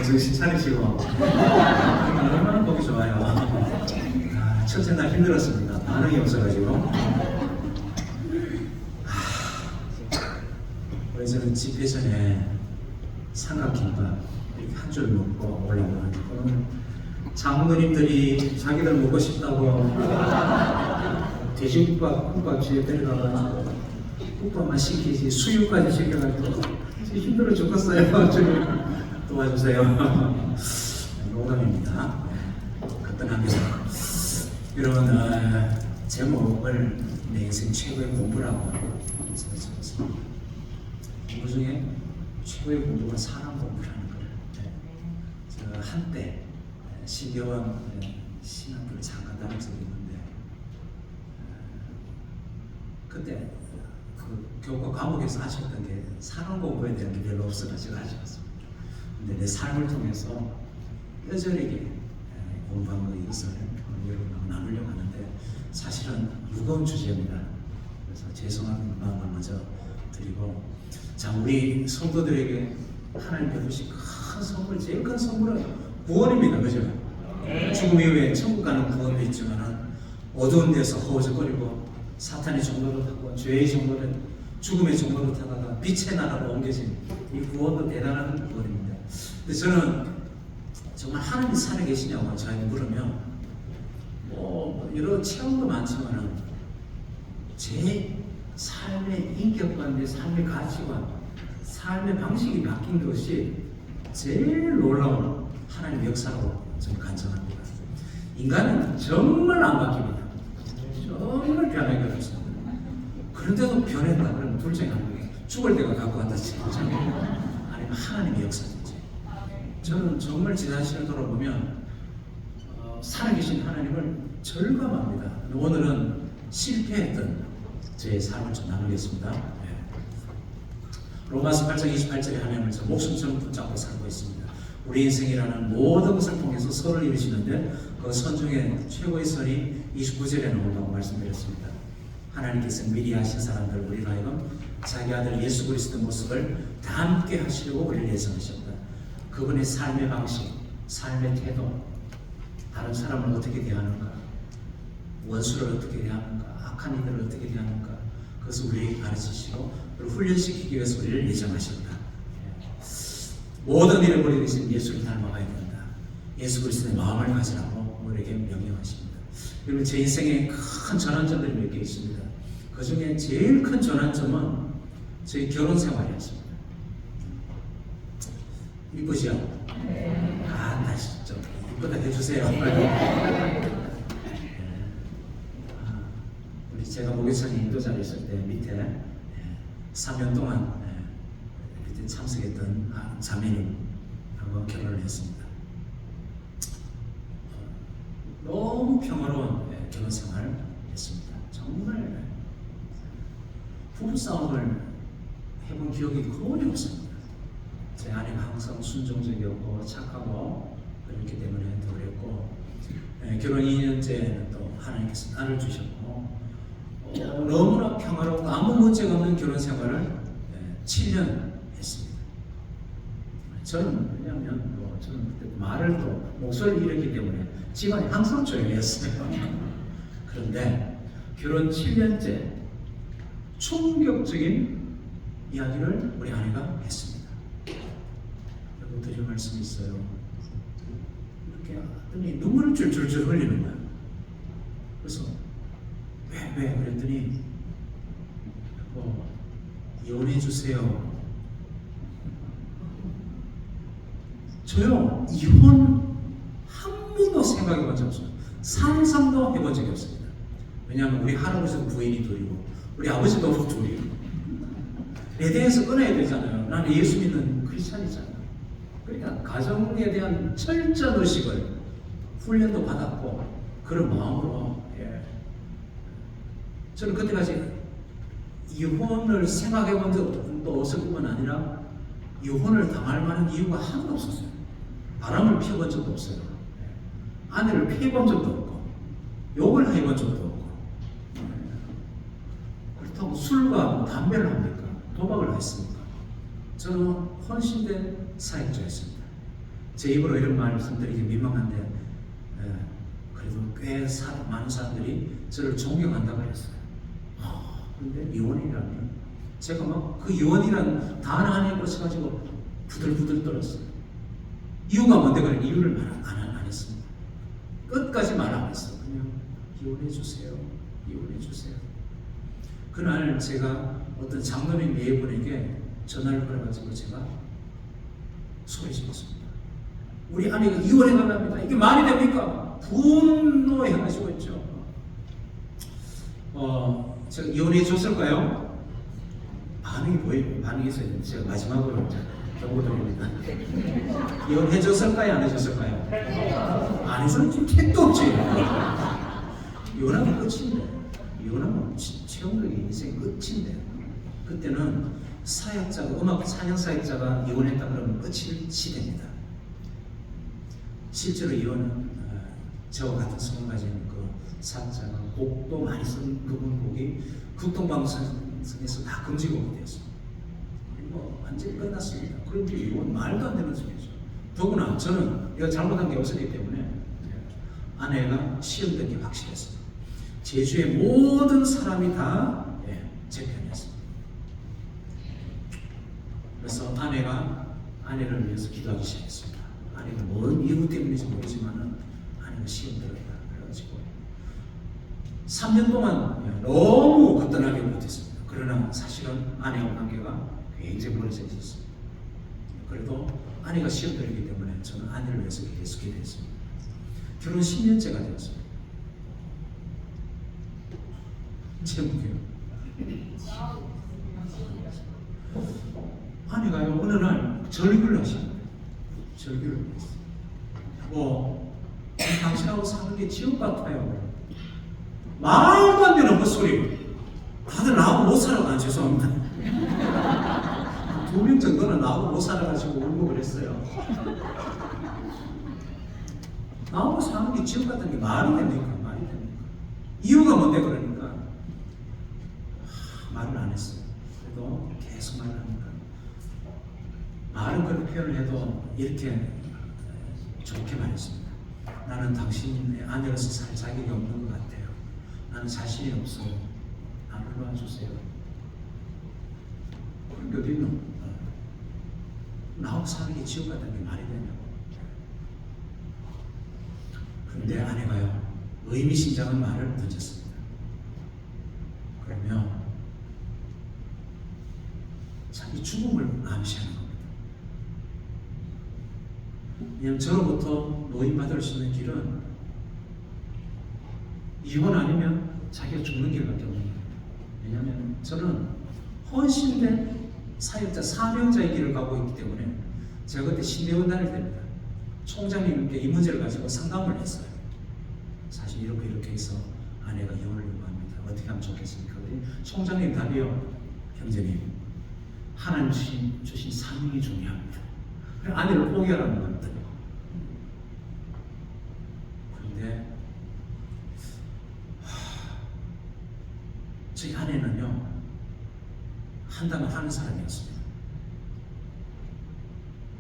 정신 차리시고 얼마나 보기 좋아요. 첫째 날 힘들었습니다. 반응이 없어가지고. 저는 집회 전에 삼각김밥 이렇게 한 줄 먹고 올라오고 장모님들이 자기들 먹고 싶다고 돼지국밥 국밥 집에 데려가가지고 국밥만 시키지 수육까지 시켜가지고 힘들어 죽겠어요. 좀 도와주세요. 농담입니다. 간단하게 이런 제목을 내 인생 최고의 공부라고 생각했습니다. 공부 중에 최고의 공부가 사람 공부라는 거예요. 제가 한때 신교원 신학교를 잠깐 다닌 적이 있는데 그때 그 교과 과목에서 하셨던 게 사람 공부에 대한 게 별로 없어가지고 하셨습니다. 근데 내 삶을 통해서 뼈저리게 공부한 것을 여러분하고 나누려고 하는데 사실은 무거운 주제입니다. 그래서 죄송한 마음을 먼저 드리고, 자, 우리 성도들에게 하나님 베푸신 큰 선물, 제일 큰 선물은 구원입니다. 그죠? 죽음 이후에 천국 가는 구원도 있지만은 어두운 데서 허우적거리고 사탄의 종로를 타고 죄의 종로를 죽음의 종로를 타다가 빛의 나라로 옮겨진 이 구원도 대단한 구원입니다. 근데 저는 정말 하나님이 살아계시냐고 저에게 물으면 뭐 여러 체험도 많지만은 제 삶의 인격관, 내 삶의 가치관, 삶의 방식이 바뀐 것이 제일 놀라운 하나님의 역사로 저는 간청합니다. 인간은 정말 안 바뀝니다. 정말 변하기가 없습니다. 그런데도 변했다 그러면 둘 중에 한 명이 죽을 때가 갖고 왔다 치죠. 아니면 하나님의 역사든지. 저는 정말 제 자신을 돌아보면 살아계신 하나님을 절감합니다. 오늘은 실패했던 제 삶을 좀 나누겠습니다. 로마서 8장 28절에 하나님을 저 목숨처럼 붙잡고 살고 있습니다. 우리 인생이라는 모든 것을 통해서 선을 이루시는데 그 선 중에 최고의 선이 29절에 나온다고 말씀드렸습니다. 하나님께서 미리 하신 사람들 우리로 하여금 자기 아들 예수 그리스도 모습을 다 함께 하시려고 우리를 예정하셨다. 그분의 삶의 방식, 삶의 태도, 다른 사람을 어떻게 대하는가, 원수를 어떻게 대하는가, 악한 이들을 어떻게 대하는가, 그것을 우리에게 가르치시고 훈련시키기 위해서 우리를 예정하셨다. 모든 일을 버리듯이 예수를 닮아가야 된다. 예수 그리스도의 마음을 가지라고 우리에게 명령하십니다. 그리고 제 인생에 큰 전환점들이 몇 개 있습니다. 그 중에 제일 큰 전환점은 저희 결혼 생활이었습니다. 이쁘죠? 다시 좀 이쁘다 해주세요. 우리 제가 목요일에 인도자리에 있을 때 밑에 3년 동안 밑에 참석했던 자매님하고 결혼을 했습니다. 너무 평화로운 결혼 생활을 했습니다. 정말 부부싸움을 해본 기억이 거의 없습니다. 제 아내가 항상 순종적이었고 착하고 그렇기 때문에 더 그랬고, 결혼 2년째는 또 하나님께서 딸을 주셨고, 너무나 평화롭고 아무 문제가 없는 결혼 생활을 7년 했습니다. 저는 왜냐하면 저는 그때 말을 또 목소리를 잃었기 때문에 집안이 항상 조용했어요. 그런데 결혼 7년째 충격적인 이야기를 우리 아내가 했습니다. 여러분 드릴 말씀이 있어요. 이렇게 하더니 눈물을 줄줄줄 흘리는 거예요. 그래서 왜? 그랬더니 이혼해 주세요. 저요 이혼 한 번도 생각해 본 적 없어요. 상상도 해본 적이 없습니다. 왜냐하면 우리 할아버지도 부인이 둘이고 우리 아버지도 둘이고 내 대해서 끊어야 되잖아요. 나는 예수 믿는 크리스찬이잖아요. 그러니까 가정에 대한 철저한 의식을 훈련도 받았고 그런 마음으로 저는 그때까지 이혼을 생각해 본 적도 없을 뿐만 아니라 이혼을 당할 만한 이유가 하나도 없었어요. 바람을 피워본 적도 없어요. 아내를 피해본 적도 없고 욕을 해본 적도 없고, 그렇다고 술과 담배를 합니까? 도박을 했습니까? 저는 헌신된 사역자였습니다. 제 입으로 이런 말씀드리기 민망한데 그래도 꽤 많은 사람들이 저를 존경한다고 했어요. 그런데 이혼이라니 제가 막 그 이혼이란 단어 하나에 꽂혀가지고 부들부들 떨었어요. 이유가 뭔데 그런 이유를 말 안 했습니다. 끝까지 말 안 했어요. 그냥 이혼해 주세요. 이혼해 주세요. 그날 제가 어떤 장로님 네 분에게 전화를 걸어가지고 제가 소리 질렀습니다. 우리 아내가 이혼해 달랍니다. 이게 말이 됩니까? 분노해가지고 있죠. 제가 이혼해 줬을까요? 반응이 보이고 반응이 있어요. 제가 마지막으로 경고 드립니다. 이혼해 줬을까요? 안 해줬을까요? 안 해주는 지금 택도 없지. 이혼하면 끝인데. 이혼하면 최종적인 인생 끝인데. 그때는 사역자가, 음악 찬양 사역자가 이혼했다 그러면 끝일 시대입니다. 실제로 이혼은 저와 같은 성을 가진 그 사역자가 곡도 많이 쓴 그분 곡이 극동방송에서 다 금지곡이 되었습니다. 그리고 완전히 끝났습니다. 그런데 이건 말도 안 되는 소리죠. 더구나 저는 내가 잘못한 게 없었기 때문에 아내가 시험 된 게 확실했습니다. 제주의 모든 사람이 다 제 편이었습니다. 그래서 아내를 위해서 기도하기 시작했습니다. 아내가 뭔 이유 때문인지 모르지만은 아내가 시험 들었다. 그래가지고 3년 동안 너무 거뜬하게 못했습니다. 그러나 사실은 아내와 관계가 굉장히 멀어져 있었습니다. 그래도 아내가 시험 들었기 때문에 저는 아내를 위해서 계속 기도했습니다. 결혼 10년째가 되었습니다. 제목이요. 아내가요 어느 날 절규를 하시는 거예요. 절규를 했어요. 당신하고 사는 게 지옥 같아요. 말도 안 되는 헛소리. 다들 나하고 못 살아가. 죄송합니다. 2명 정도는 나하고 못 살아가지고 울고 그랬어요. 나하고 사는 게 지옥 같은 게 말이 됩니까? 말이 됩니까? 이유가 뭔데 그러니까 말을 안 했어요. 그래도 계속 말을 하니까 말은 그렇게 표현을 해도 이렇게 좋게 말했습니다. 나는 당신의 아내로서 살 자격이 없는 것 같아요. 나는 자신이 없어요. 나를 도와주세요. 그런 게 어디 있노? 나하고 사는 게 지옥 같은 게 말이 되냐고. 그런데 아내가요 의미심장한 말을 던졌습니다. 그러면 자기 죽음을 암시하는 겁니다. 왜냐하면 저로부터 노임받을 수 있는 길은 이혼 아니면 자기가 죽는 길밖에 없는 거예요. 왜냐하면 저는 헌신된 사역자, 사명자의 길을 가고 있기 때문에 제가 그때 신대원 다닐 때입니다. 총장님께 이 문제를 가지고 상담을 했어요. 사실 이렇게 해서 아내가 이혼을 요구합니다. 어떻게 하면 좋겠습니까? 총장님 답이요. 형제님, 하나님 주신 사명이 중요합니다. 아내를 포기하라는 겁니다. 그런데 저희 아내는요 한다면 하는 사람이었습니다.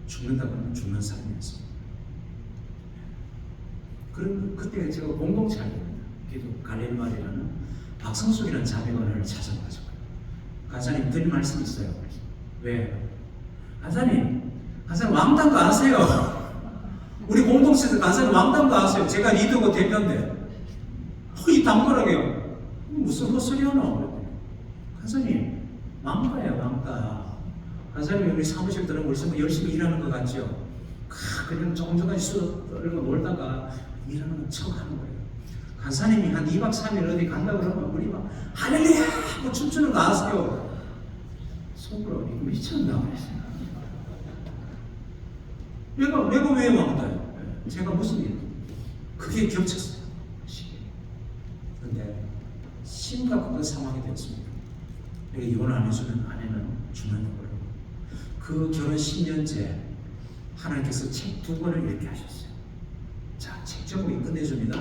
죽는다 그러면 죽는 사람이었습니다. 그때 제가 공동체 알입니다. 기도 갈릴말이라는 박성숙이라는 자매관을 찾아가지고 간사님 드릴 말씀이 있어요. 왜? 간사님 왕따가 아세요? 우리 공동체에서 간사님 왕따가 아세요? 제가 리더고 대표인데 이 당돌하게요. 무슨 헛소리 하노? 간사님 왕따예요. 왕따. 간사님이 우리 사무실 들어오시면 열심히 일하는 것 같죠? 그냥 조금조금씩 술 떨고 놀다가 일하는 척 하는 거예요. 간사님이 한 2박 3일 어디 간다 그러면 우리 막 할렐루야 하고 춤추는 거 아세요? 속으로 이거 미쳤나 그랬어요. 내가 왜 왕따예요? 제가 무슨 일? 그게 겹쳤어요. 그런데 심각한 상황이 되었습니다. 이혼 안 해주는 아내는 죽는다고 그 결혼 10년째 하나님께서 책 2권을 이렇게 하셨어요. 자, 책 제목이 끝내줍니다.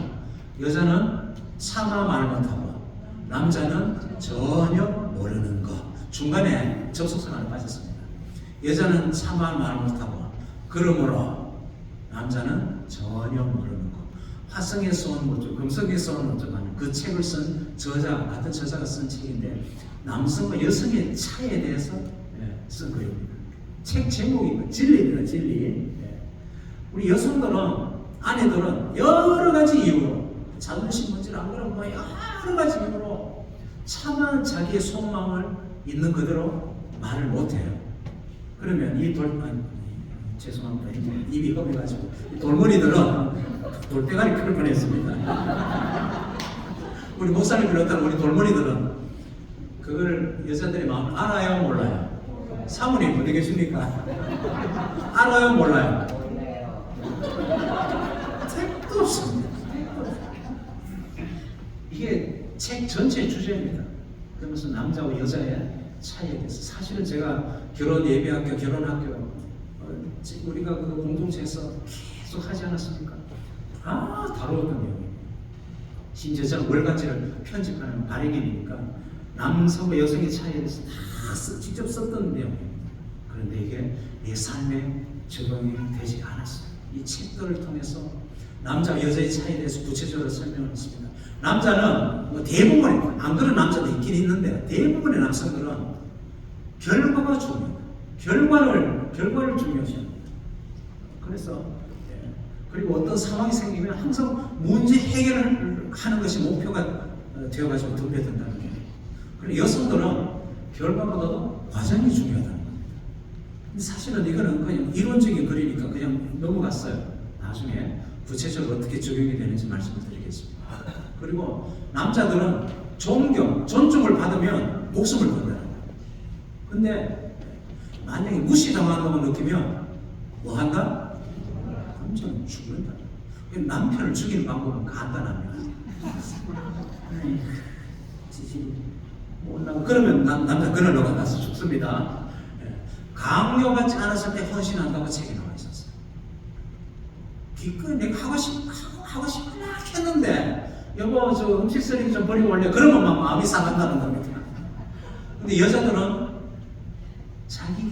여자는 차마 말 못하고 남자는 전혀 모르는 것. 중간에 접속사 하나 빠졌습니다. 여자는 차마 말 못하고 그러므로 남자는 전혀 모르는 거. 화성에서 온 어쩌고 금성에서 온 어쩌고 하는 그 책을 쓴 저자, 같은 저자가 쓴 책인데 남성과 여성의 차이에 대해서 쓴 거입니다. 책 제목이 진리입니다. 진리. 우리 여성들은, 아내들은 여러 가지 이유로 자존심 문제를 안 그러고 여러 가지 이유로 차마 자기의 속마음을 있는 그대로 말을 못해요. 그러면 죄송합니다. 입이 험해가지고 돌머리들은 돌대가리 클 뻔했습니다. 우리 목사님 비롯한 우리 돌머리들은 그걸 여자들의 마음을 알아요, 몰라요? 사모님 어디 계십니까? 알아요, 몰라요? 택도 없습니다. 이게 책 전체의 주제입니다. 그러면서 남자와 여자의 차이에 대해서 사실은 제가 결혼 예배학교, 결혼학교 우리가 그 공동체에서 계속 하지 않았습니까? 다루었던 내용입니다. 심지어 저는 월간지를 편집하는 발행인이니까 남성과 여성의 차이에 대해서 다 직접 썼던 내용입니다. 그런데 이게 내 삶에 적용이 되지 않았어요. 이 책들을 통해서 남자와 여자의 차이에 대해서 구체적으로 설명을 했습니다. 남자는 뭐 대부분, 안 그런 남자도 있긴 있는데 대부분의 남성들은 결과가 중요해요. 결과를 중요시합니다. 그래서 그리고 어떤 상황이 생기면 항상 문제 해결을 하는 것이 목표가 되어가지고 덤벼든다는 거예요. 그리고 여성들은 결과보다도 과정이 중요하다는 겁니다. 근데 사실은 이거는 그냥 이론적인 글이니까 그냥 넘어갔어요. 나중에 구체적으로 어떻게 적용이 되는지 말씀을 드리겠습니다. 그리고 남자들은 존중을 받으면 목숨을 건다는 거예요. 근데 만약에 무시당한다고 느끼면 뭐 한다? 감정 죽는다. 남편을 죽이는 방법은 간단합니다. 그러면 남자 그늘로 가서 죽습니다. 강요받지 않았을 때 헌신한다고 책에 나와 있었어요. 기꺼이 내가 하고 싶구나 했는데 여보 저 음식 쓰레기 좀 버리고 올래. 그러면 막 마음이 상한다는 겁니다. 근데 여자들은 자기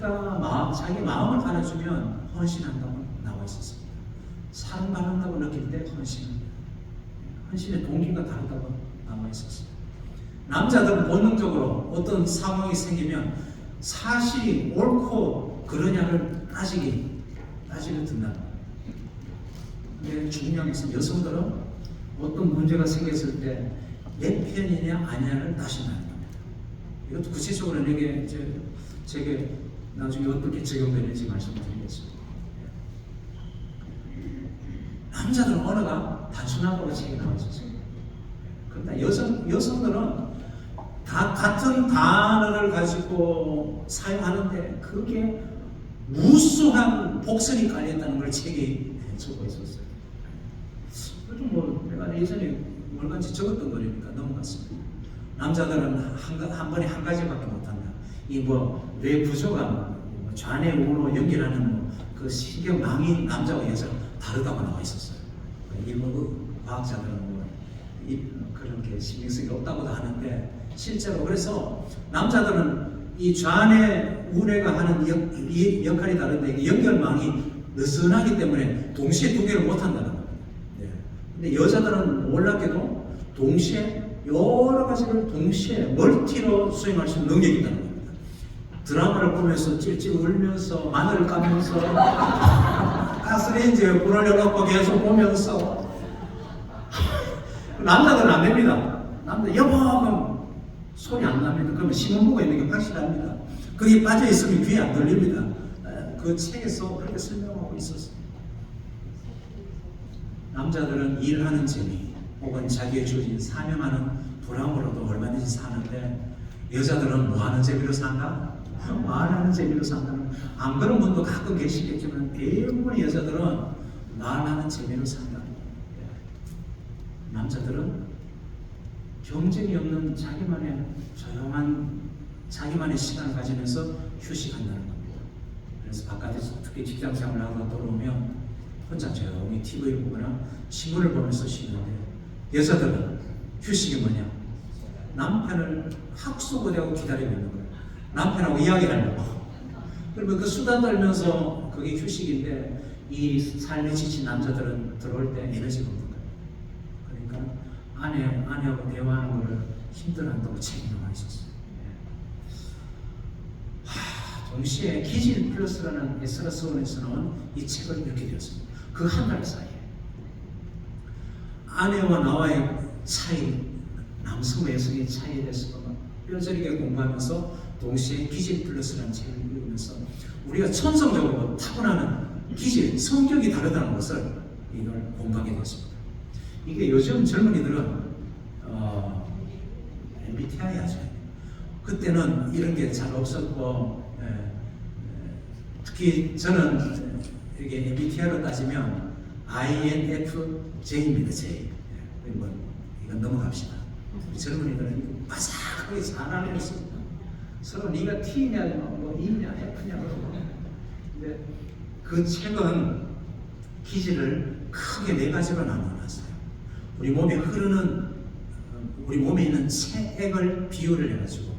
마음을 갈아주면 헌신한다고 나와 있었습니다. 사랑받는다고 느낄 때 헌신합니다. 헌신의 동기가 다르다고 나와 있었습니다. 남자들은 본능적으로 어떤 상황이 생기면 사실이 옳고 그러냐를 따지게 든다. 근데 중요한 것은 여성들은 어떤 문제가 생겼을 때 내 편이냐 아니냐를 따진다는 겁니다. 이것도 구체적으로 제게 나중에 어떻게 적용되는지 말씀드리겠습니다. 남자들은 언어가 단순하다고 책에 나와 있었어요. 그런데 여성들은 다 같은 단어를 가지고 사용하는데 그게 무수한 복선이 깔려있다는 걸 책에 적고 있었어요. 그래도 뭐 내가 예전에 월간지 적었던 거니까 넘어갔습니다. 남자들은 한 번에 한 가지밖에 못한다. 이 뭐 뇌 구조가 좌뇌 우로 연결하는 그 신경망이 남자와 여자 다르다고 나와 있었어요. 일본 과학자들은 그런 게 신경성이 없다고도 하는데 실제로 그래서 남자들은 이 좌뇌 우뇌가 하는 역할이 다른데 연결망이 느슨하기 때문에 동시에 두 개를 못한다는 겁니다. 근데 여자들은 놀랍게도 동시에 여러 가지를 동시에 멀티로 수행할 수 있는 능력이 있다는 겁니다. 드라마를 보면서 찔찔 울면서 마늘을 까면서 가스레인지에 불을 올려놓고 계속 보면서 남자들은 안 됩니다. 남자 여보 하면 소리 안 납니다. 그러면 신문부가 있는 게 확실합니다. 그게 빠져 있으면 귀에 안 들립니다. 그 책에서 그렇게 설명하고 있었어요. 남자들은 일하는 재미 혹은 자기의 주어진 사명하는 보람으로도 얼마든지 사는데 여자들은 뭐 하는 재미로 산다? 말하는 재미로 산다는 안 그런 분도 가끔 계시겠지만 대부분의 여자들은 말하는 재미로 산다. 남자들은 경쟁이 없는 자기만의 조용한 자기만의 시간을 가지면서 휴식한다는 겁니다. 그래서 바깥에서 특히 직장생활을 하다가 돌아오면 혼자 조용히 TV를 보거나 신문을 보면서 쉬는데 여자들은 휴식이 뭐냐? 남편을 학수고대하고 기다리고 있는 거예요. 남편하고 이야기를 하려고. 그러면 그 수다 떨면서 그게 휴식인데 이 삶에 지친 남자들은 들어올 때 에너지가 없는 거예요. 그러니까 아내하고 대화하는 거를 힘들어한다고 책이 나와 있었어요. 동시에 기질 플러스라는 에스라스원에서 나온 이 책을 읽게 되었습니다. 그 한 달 사이에 아내와 나와의 차이, 남성과 여성의 차이에 대해서 뼈저리게 공부하면서 동시에 기질 플러스라는 책을 읽으면서 우리가 천성적으로 타고나는 기질, 성격이 다르다는 것을 이걸 공부하게 되었습니다. 이게 요즘 젊은이들은 MBTI 하죠. 그때는 이런 게 잘 없었고 특히 저는 이게 MBTI로 따지면 INFJ입니다. J. 이건 넘어갑시다. 우리 젊은이들은 이거 바삭하게 잘 알고 있습니다. 서로 네가 T냐, 뭐 E냐, F냐 그러고. 근데 그 책은 기질을 크게 4가지로 나눠놨어요. 우리 몸에 우리 몸에 있는 체액을 비유를 해가지고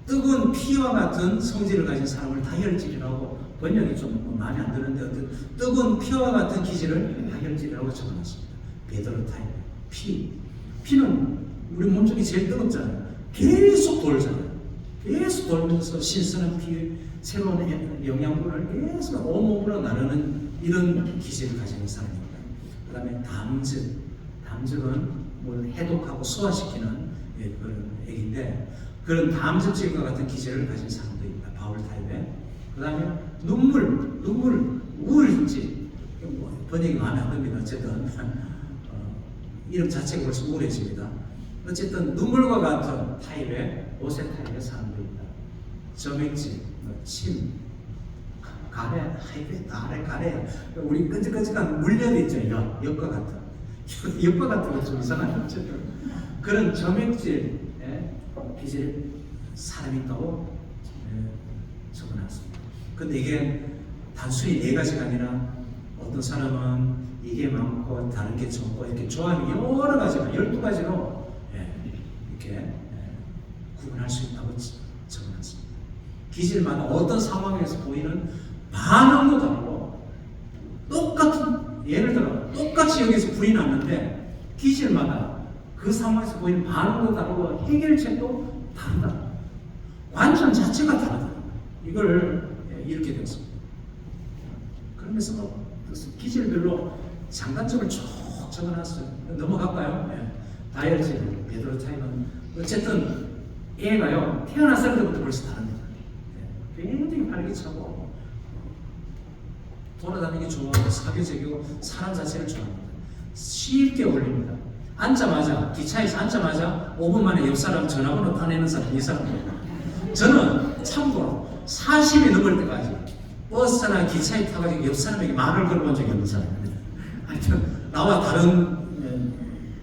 뜨거운 피와 같은 성질을 가진 사람을 다혈질이라고, 번역이 좀 마음에 안 드는데 뜨거운 피와 같은 기질을 다혈질이라고 적어놨습니다. 베드로 타입. 피는 우리 몸속이 제일 뜨겁잖아요. 계속 돌잖아요. 계속 돌면서 신선한 피, 새로운 영양분을 계속 온몸으로 나누는 이런 기질을 가지는 사람입니다. 그 다음에 담즙은 뭘 해독하고 소화시키는 그런 액인데, 그런 담즙질과 같은 기질을 가진 사람도 있다. 바울 타입에. 그 다음에 눈물, 우울증. 번역이 마음에 안 듭니다. 어쨌든 이름 자체가 벌써 우울해집니다. 어쨌든 눈물과 같은 타입의 오세 타입의 사람도 있다. 점액질, 침, 가래, 가래. 우리 끈적끈적한 물엿 있죠. 엿과 같은. 엿과 같은 거 좀 이상하죠. 그런 점액질 기질 사람이 있다고 적어놨습니다. 근데 이게 단순히 4가지가 아니라 어떤 사람은 이게 많고 다른 게 적고 이렇게 조합이 여러 가지가 12가지로 이렇게 구분할 수 있다고 적어놨습니다. 기질마다 어떤 상황에서 보이는 반응도 다르고, 똑같은, 예를 들어 똑같이 여기서 불이 났는데 기질마다 그 상황에서 보이는 반응도 다르고 해결책도 다르다. 완전 자체가 다르다. 이걸 이렇게 되었습니다. 그러면서 기질별로 장단점을 쭉 적어놨어요. 넘어갈까요? 다이어트, 베드로 타입은 어쨌든 애가요 태어났을 때부터 벌써 다릅니다. 굉장히 활기차고 돌아다니기 좋아하고 사교적이고 사람 자체를 좋아합니다. 쉽게 어울립니다. 앉자마자, 기차에서 앉자마자 5분 만에 옆 사람 전화번호 따내는 사람, 이 사람입니다. 저는 참고로 40이 넘을 때까지 버스나 기차에 타가지고 옆 사람에게 말을 걸어본 적이 없는 사람입니다. 하여튼 나와 다른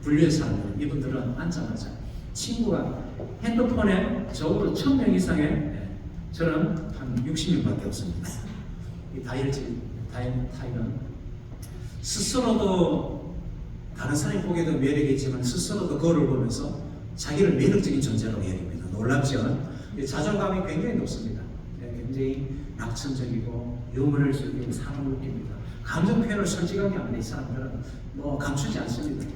분류의 사람들, 이분들은 앉자마자 친구가 핸드폰에 적어도 1000명 이상의, 저는 한 60명밖에 없습니다. 이 타입은 스스로도 다른 사람이 보기에도 매력이 있지만 스스로도 거울을 보면서 자기를 매력적인 존재라고 여깁니다. 놀랍죠? 자존감이 굉장히 높습니다. 굉장히 낙천적이고 유머를 즐기고 사랑을 느낍니다. 감정 표현을 솔직하게 합니다. 이 사람들은 뭐 감추지 않습니다.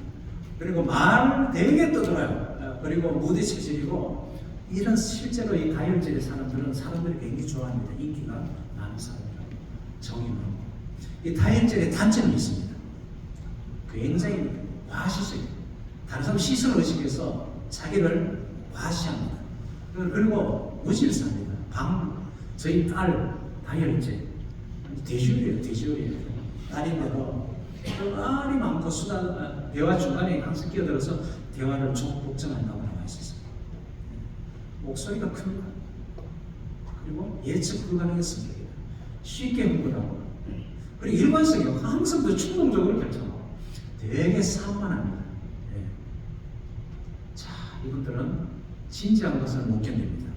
그리고 말 되게 떠들어요. 그리고 무대 체질이고, 이런 실제로 이 다혈질의 사람들은 사람들이 굉장히 좋아합니다. 인기가 많은 사람이라고. 정이 많고. 이 다혈질의 단점이 있습니다. 굉장히 과시적이에요. 다른 사람 시선을 의식해서 자기를 과시합니다. 그리고 무질서합니다. 저희 딸 다혈질 대줄이에요. 딸인데도 말이 많고 대화 중간에 항상 끼어들어서 대화를 복잡한다고 나와 있었어요. 목소리가 큽니다. 그리고 예측 불가능한 성격이에요. 쉽게 흥분하고, 그리고 일관성이요. 항상 더 충동적으로 결정하고 되게 산만합니다. 자, 이분들은 진지한 것을 못 견딥니다.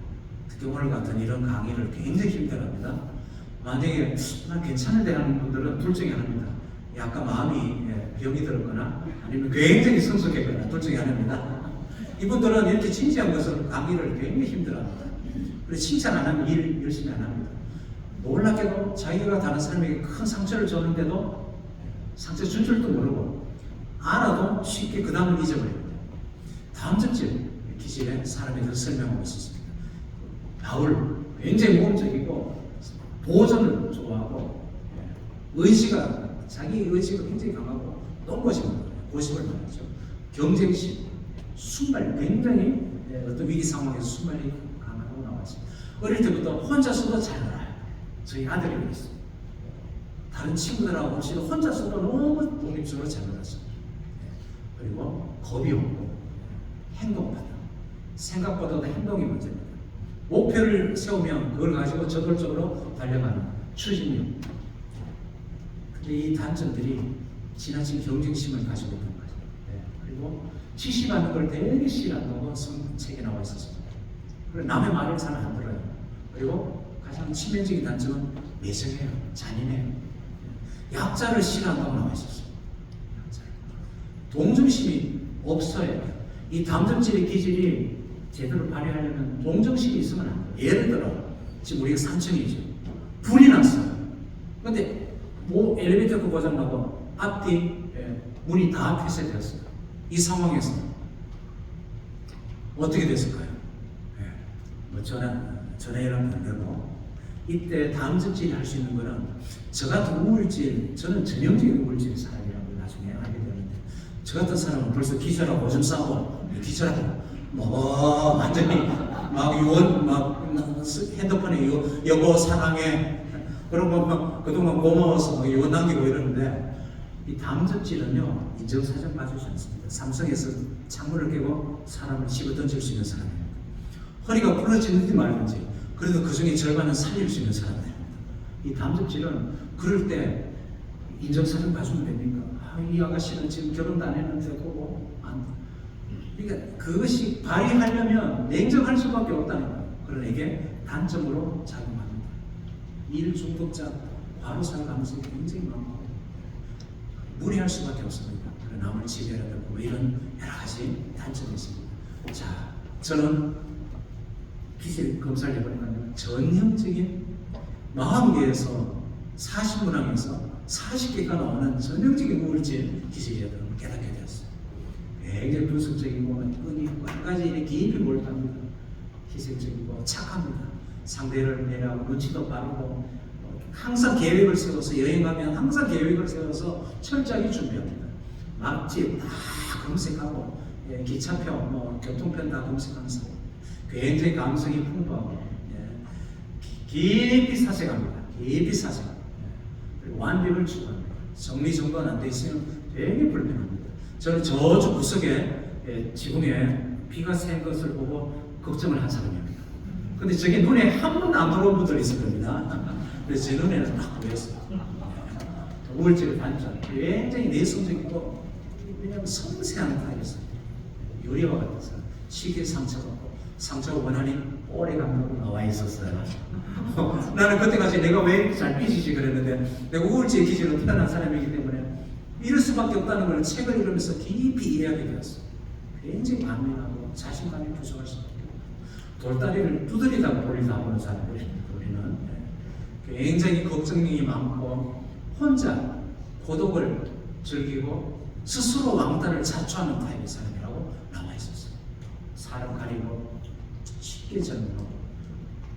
특히 오늘 같은 이런 강의를 굉장히 힘들어합니다. 만약에 난 괜찮은데 하는 분들은 둘 중에 하나입니다. 약간 마음이 병이 들었거나 아니면 굉장히 성숙했거나 둘 중에 하나입니다. 이분들은 이렇게 진지한 것을 강의를 굉장히 힘들어합니다. 그래서 칭찬 안 하면 일 열심히 안 합니다. 놀랍게도 자기가 다른 사람에게 큰 상처를 줬는데도 상처 준 줄도 모르고 알아도 쉽게 그 다음을 잊어버립니다. 다음 절집 기질에 사람에 대해서 설명하고 있었습니다. 바울 굉장히 모험적이고 보존을 좋아하고 의지가 자기 의지가 굉장히 강하고 고심을 말하죠. 경쟁심, 순발 굉장히 어떤 위기 상황에서 순발이 강하고 나왔습니다. 어릴 때부터 혼자서도 잘 놀아요. 저희 아들이 있어요. 다른 친구들하고 없이 혼자서도 너무 독립적으로 잘 놀았어요. 그리고 겁이 없고 행동하다. 생각보다도 행동이 문제입니다. 목표를 세우면 그걸 가지고 저돌적으로 달려가는 추진력. 근데 이 단점들이 지나친 경쟁심을 가지고 있는 거죠. 그리고 지시받는 걸 되게 싫어한다고 책에 나와 있었습니다. 그리고 남의 말을 잘 안 들어요. 그리고 가장 치명적인 단점은 매정해요. 잔인해요. 약자를 싫어한다고 나와 있었어요. 동정심이 없어요. 이 담정질의 기질이 제대로 발휘하려면 동정심이 있으면 안 돼요. 예를 들어 지금 우리가 3층이죠. 불이 났어요. 근데 엘리베이터가 고장나고 앞뒤 문이 다 폐쇄되었어요. 이 상황에서 어떻게 됐을까요? 뭐 전화해랑 반대로 이때 담정질이 할 수 있는 거는 저 같은 우울질, 저는 전형적인 우울질 사람이라고 나중에 알게 되는데 저 같은 사람은 벌써 기절하고 오줌 싸고 기절하고 뭐 완전히 막 핸드폰에 여보 사랑해 그런 거 막 그동안 고마워서 막 유언 남기고 이러는데 이 담즙질은요 인정사정 봐주지 않습니다. 삼성에서 창문을 깨고 사람을 집어 던질 수 있는 사람입니다. 허리가 부러지는지 말든지 그래도 그 중에 절반은 살릴 수 있는 사람들입니다. 이 담즙질은 그럴 때 인정사정 봐주면 됩니까? 이 아가씨는 지금 결혼도 안 했는데 그거 안 그러니까 그것이 발휘하려면 냉정할 수밖에 없다는 거예요. 그러나 이게 단점으로 작용합니다. 일 중독자 바로 살 가능성이 굉장히 많고 무리할 수밖에 없습니다. 남을 지배하다 보고 이런 여러 가지 단점이 있습니다. 자, 저는 기질 검사를 해보니까 전형적인 마음계에서 40문항에서 40개가 나오는 전형적인 우울질 기질이라는 걸 깨닫게 되었어요. 굉장히 분석적이고 끈이 있고 한 가지 일에 깊이 몰두합니다. 희생적이고 착합니다. 상대를 배려하고 눈치도 빠르고 항상 계획을 세워서 여행 가면 항상 계획을 세워서 철저하게 준비합니다. 맛집 다 검색하고 기차표, 교통편 다 검색하면서 굉장히 감성이 풍부하고 깊이 사색합니다. 깊이 사색. 그리고 완벽을 추구합니다. 정리정돈 안 돼 있으면 되게 불편합니다. 저는 저쪽 구석에 지붕에 비가 샌 것을 보고 걱정을 한 사람입니다. 근데 저게 눈에 한 번도 안 들어온 분들이 있을 겁니다. 그래서 제 눈에는 딱 보였어요. 우울증의 단점. 굉장히 내성적이고, 왜냐하면 섬세한 타입이었어요. 유리와 같아서 쉽게 상처받고, 상처가 원한이 오래 감도록 나와 있었어요. 나는 그때까지 내가 왜 이렇게 잘 삐지지 그랬는데, 내가 우울증의 기질로 태어난 사람이기 때문에 이럴 수밖에 없다는 걸 책을 읽으면서 깊이 이해하게 되었어요. 굉장히 만민하고 자신감이 부족할 수밖에 없어요. 돌다리를 두드리다 돌리다 보는 사람들입니다. 우리는 굉장히 걱정이 많고 혼자 고독을 즐기고 스스로 왕따를 자초하는 타입의 사람이라고 나와 있었어요. 사람 가리고 쉽게 전하고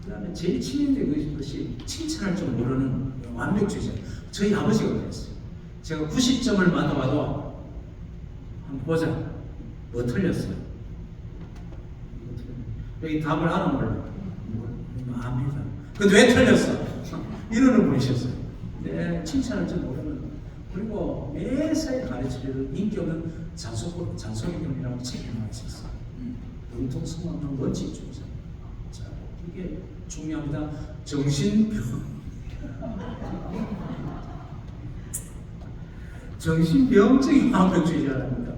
그 다음에 제일 치명적인 것이 칭찬할 줄 모르는 완벽주의자. 저희 아버지가 그랬어요. 제가 90점을 맞아봐도 한번 보자. 뭐 틀렸어요? 여기 답을 알아 몰라. 압니다. 근데 왜 틀렸어? 이러는 분이셨어요. 네, 칭찬할 줄 모르는. 그리고 매사에 가르치려는 인기 없는 장소경이라고 책에 나와 있었어요. 융통성황한 원칙주의자. 자, 이게 중요합니다. 정신병적인 완벽주의자랍니다.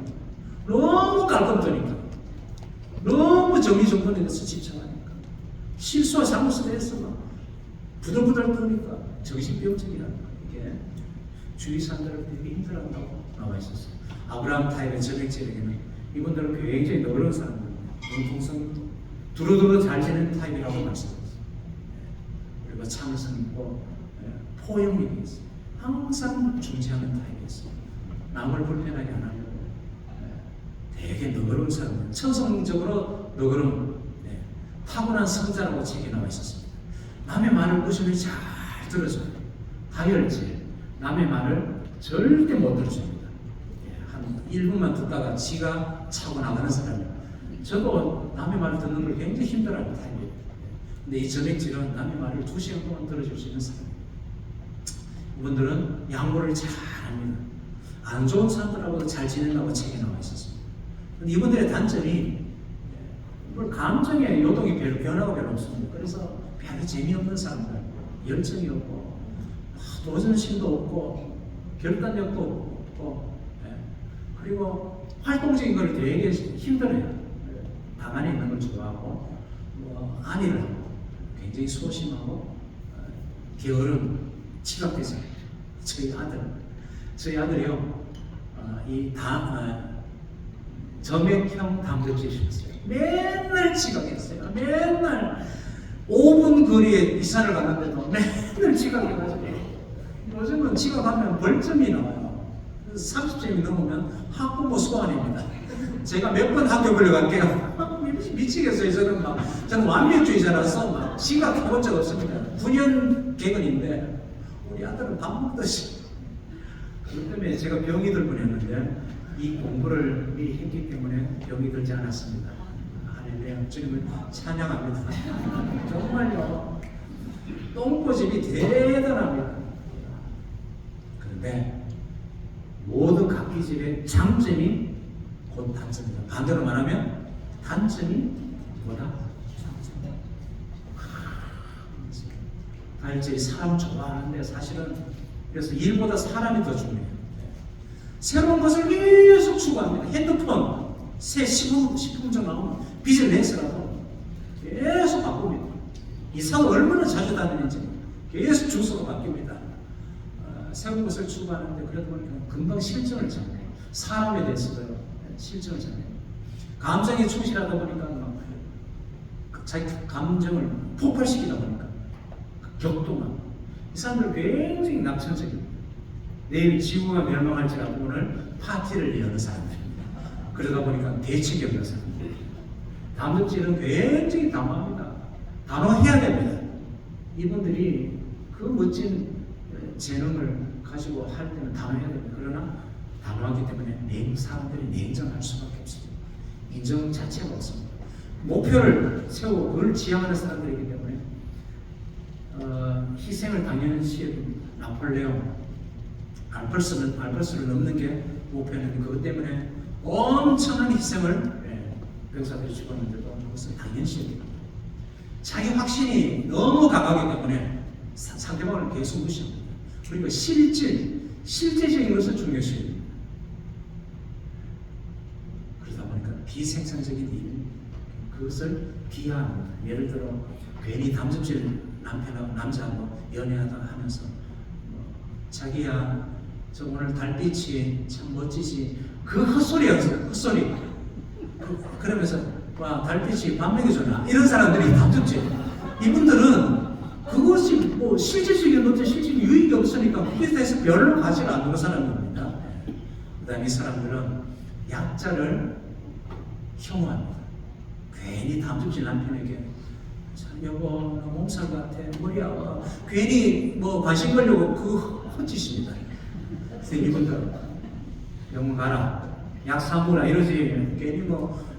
너무 깔끔하니까, 너무 정리정돈에 대해서 집착하니까, 실수와 잘못에 대해서 막 부들부들 떠니까 정신병적이라니까. 이게 주위 사람들을 되게 힘들어한다고 나와 있었어요. 아브라함 타입의 저백제에게는 이분들은 굉장히 너그러운 사람들입니다. 융통성 두루두루 잘 지내는 타입이라고 말씀드렸어요. 그리고 그리고 참을성 있고 포용력이 있어요. 항상 중재하는 타입이 있어요. 남을 불편하게 안 하려고 되게 너그러운 사람이에요. 천성적으로 너그러운 타고난 성자라고 책에 나와 있었습니다. 남의 말을 꾸준히 잘 들어줘요. 다혈질. 남의 말을 절대 못 들어줍니다. 한 1분만 듣다가 지가 차고 나가는 사람이에요. 저도 남의 말을 듣는 걸 굉장히 힘들어하는 타입이에요. 근데 이 점액질은 남의 말을 2시간 동안 들어줄 수 있는 사람이에요. 이분들은 양보를 잘 합니다. 안 좋은 사람들하고도 잘 지낸다고 책에 나와 있었습니다. 근데 이분들의 단점이 감정의 요동이 변화가 별로 없습니다. 그래서 별로 재미없는 사람들, 열정이 없고 도전심도 없고 결단력도 없고 그리고 활동적인 걸 되게 힘들어요. 방 안에 있는 걸 좋아하고 안일을 하고 굉장히 소심하고 게으름 지각되죠. 저희 아들이요 점액형 담즙질이었어요. 맨날 지각했어요. 맨날 5분 거리에 이사를 갔는데도 맨날 지각해가지고 요즘은 지각하면 벌점이 나와요. 30점이 넘으면 학부모 소환입니다. 제가 몇 번 학교 걸려갈게요. 미치겠어요. 저는 완벽주의자라서 막 지각해본 적 없습니다. 9년 개근인데 우리 아들은 밥 먹듯이. 그렇기 때문에 제가 병이 들 뻔했는데 이 공부를 미리 했기 때문에 병이 들지 않았습니다. 할렐루야. 주님을 찬양합니다. 정말요. 똥꼬집이 대단합니다. 그런데 모든 각기집의 장점이 곧 단점입니다. 반대로 말하면 단점이 뭐다? 다혈질이 사람 좋아하는데 사실은 그래서 일보다 사람이 더 중요해요. 새로운 것을 계속 추구합니다. 핸드폰 새 식품종 나오면 빚을 내서라도 계속 바꿉니다. 이사가 얼마나 자주 다니는지 계속 주소가 바뀝니다. 새로운 것을 추구하는데 그러다 보니까 금방 실증을 잡네요. 사람에 대해서도 실증을 잡네요. 감정에 충실하다 보니까 자기 감정을 폭발시키다 보니까 격동하고 이 사람들 굉장히 낙천적입니다. 내일 지구가 멸망할지라도 오늘 파티를 여는 사람들입니다. 그러다 보니까 대책이 없는 사람입니다. 담즙질은 굉장히 단호합니다. 단호해야 됩니다. 이분들이 그 멋진 재능을 가지고 할 때는 단호해야 됩니다. 그러나 단호하기 때문에 사람들이 냉정할 수밖에 없습니다. 인정 자체가 없습니다. 목표를 세우고 그걸 지향하는 사람들이기 때문에 희생을 당연시 여깁니다. 나폴레옹 알프스를 넘는 게 목표였는데 그것 때문에 엄청난 희생을 병사들이 죽었는데도 그것은 당연시 여깁니다. 자기 확신이 너무 강하기 때문에 상대방을 계속 무시합니다. 그리고 실제적인 것을 중요시 여깁니다. 그러다 보니까 비생산적인 일, 그것을 비하합니다. 예를 들어 괜히 담즙질 남자하고 연애하다 하면서 자기야 저 오늘 달빛이 참 멋지지 그 헛소리였어요. 헛소리. 그러면서 와 달빛이 밥 먹여주나 이런 사람들이 담즙질. 이분들은 그것이 뭐 실질적인 문제 실질적인 유익이 없으니까 그에 대해서 별로 가지를 않는 사람입니다. 그 다음에 이 사람들은 약자를 혐오합니다. 괜히 담즙질 남편에게 여보 나 몸살 같아 머리 아파 괜히 뭐 관심 걸려고 그 헛짓입니다. 이분들 병원 가라 약 사먹으라 이러지 괜히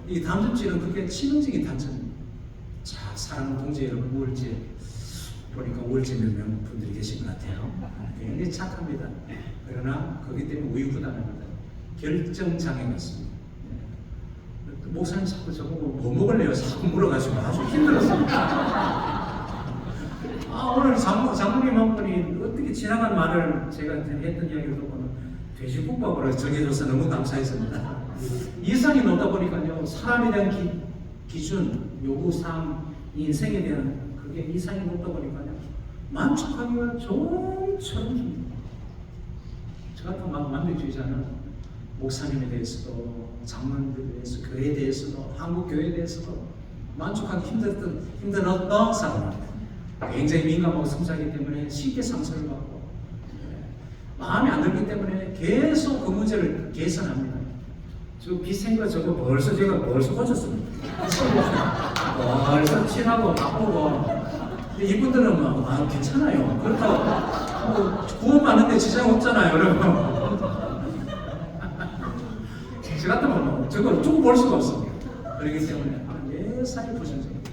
이 담즙질은 그게 치명적인 단점입니다. 자 사랑하는 동지 여러분 우울증 보니까 우울증 몇 명 분들이 계신 것 같아요. 굉장히 착합니다. 그러나 거기 때문에 우유부단합니다. 결정장애 같습니다. 목사님 자꾸 저보고 뭐 먹을래요? 자꾸 물어가지고 아주 힘들었습니다. 오늘 장모님 한 분이 어떻게 지나간 말을 제가 했던 이야기를 듣고는 돼지국밥으로 정해줘서 너무 감사했습니다. 이상이 높다 보니까요, 사람에 대한 기준, 요구사항, 인생에 대한 그게 이상이 높다 보니까요, 만족하기가 좀처럼 줍니다. 저 같은 완벽주의자는 목사님에 대해서도 장로님들에 대해서 교회에 대해서도 한국 교회에 대해서도 만족하기 힘들었던 사람입니다. 굉장히 민감하고 섬세하기 때문에 쉽게 상처를 받고 마음에 안 들기 때문에 계속 그 문제를 개선합니다. 저 비생거 저거 벌써 제가 고쳤습니다. 벌써 칠하고 바꾸고. 근데 이분들은 막 괜찮아요. 그렇다고 뭐 구원받는데 지장 없잖아요, 여러분. 저 같으면 저걸 쭉 볼 수가 없습니다. 그렇기 때문에 매사에 부정적입니다.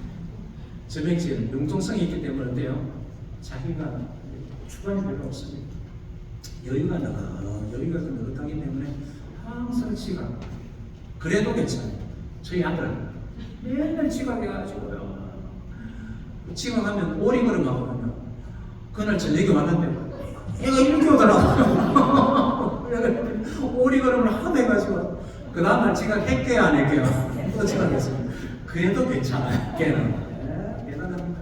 저명치는 융통성이 있기 때문에 어때요? 자기가 주관이 별로 없습니다. 여유가 느긋하기 때문에 항상 지각. 그래도 괜찮아요. 저희 아들 맨날 지각해가지고요. 지각하면 오리걸음 하거든요. 그날 저녁에 왔는데 애가 이렇게 오더라고요. 오리걸음을 하도 해가지고 그 다음날 지각했게요 안 했게요? 또 지각했어요. 그래도 괜찮아요. 걔는 대단합니다.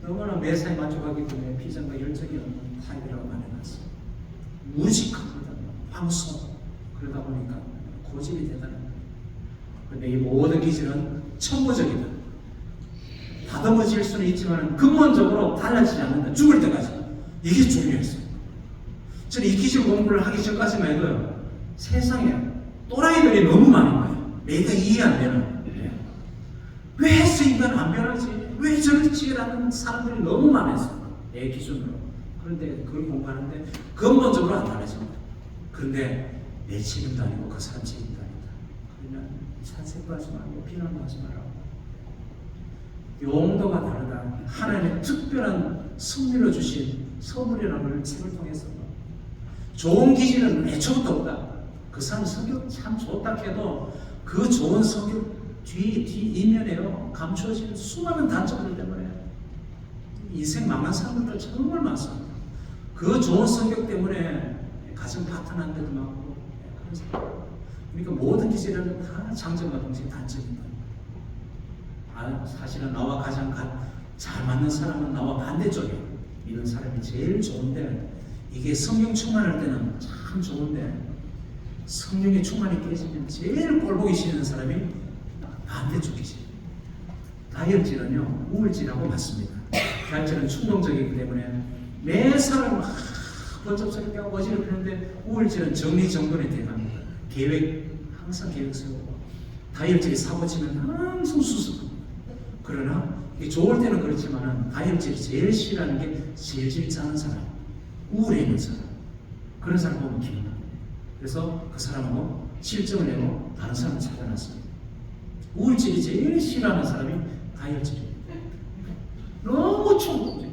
너무나 매사에 만족하기 때문에 비전과 열정이 없는 타입이라고 말해놨어요. 무식합니다. 황소. 그러다 보니까 고집이 대단합니다. 그런데 이 모든 기질은 천부적이다. 다듬어질 수는 있지만 근본적으로 달라지지 않는다. 죽을 때까지. 이게 중요했어요. 저는 이 기질 공부를 하기 전까지만 해도요. 세상에 또라이들이 너무 많은 거예요. 내가 이해 안 되는. 왜 저 인간 안 변하지? 왜 저렇지라는 사람들이 너무 많았어요. 내 기준으로. 그런데 그걸 공부하는데 근본적으로 안 달라집니다. 그런데 내 책임도 아니고 그 사람 책임도 아니다. 그러면 산책하지 말고 비난하지 말라고. 용도가 다르다. 하나님의 특별한 승리로 주신 선물이라는 걸 책을 통해서 좋은 기질은 애초부터 없다. 그 사람 성격 참 좋다 해도 그 좋은 성격 뒷면에요 감추어진 수많은 단점들 때문에 인생 망한 사람들 정말 많습니다. 그 좋은 성격 때문에 가정 파탄난데도 많고 그러니까 모든 기질은 다 장점과 동시에 단점입니다. 사실은 나와 가장 잘 맞는 사람은 나와 반대쪽에 있는 사람이 제일 좋은데 이게 성령 충만할 때는 참 좋은데 성령의 충만이 깨지면 제일 꼴보기 싫은 사람이 반대쪽이지. 다혈질은요 우울질하고 맞습니다. 다혈질은 충동적이기 때문에 매 사람 번쩍스럽게 하고 어지럽히는데 우울질은 정리정돈에 대응합니다. 항상 계획 세우고 다혈질이 사고치면 항상 수습합니다. 그러나 이게 좋을 때는 그렇지만은 다혈질이 제일 싫어하는 게 질질 짜는 사람, 우울해 있는 사람, 그런 사람 보면 기분 납니다. 그래서 그 사람하고 실정을 내고 다른 사람을 찾아놨습니다. 우울질이 제일 싫어하는 사람이 다혈질입니다. 너무 충동적이에요.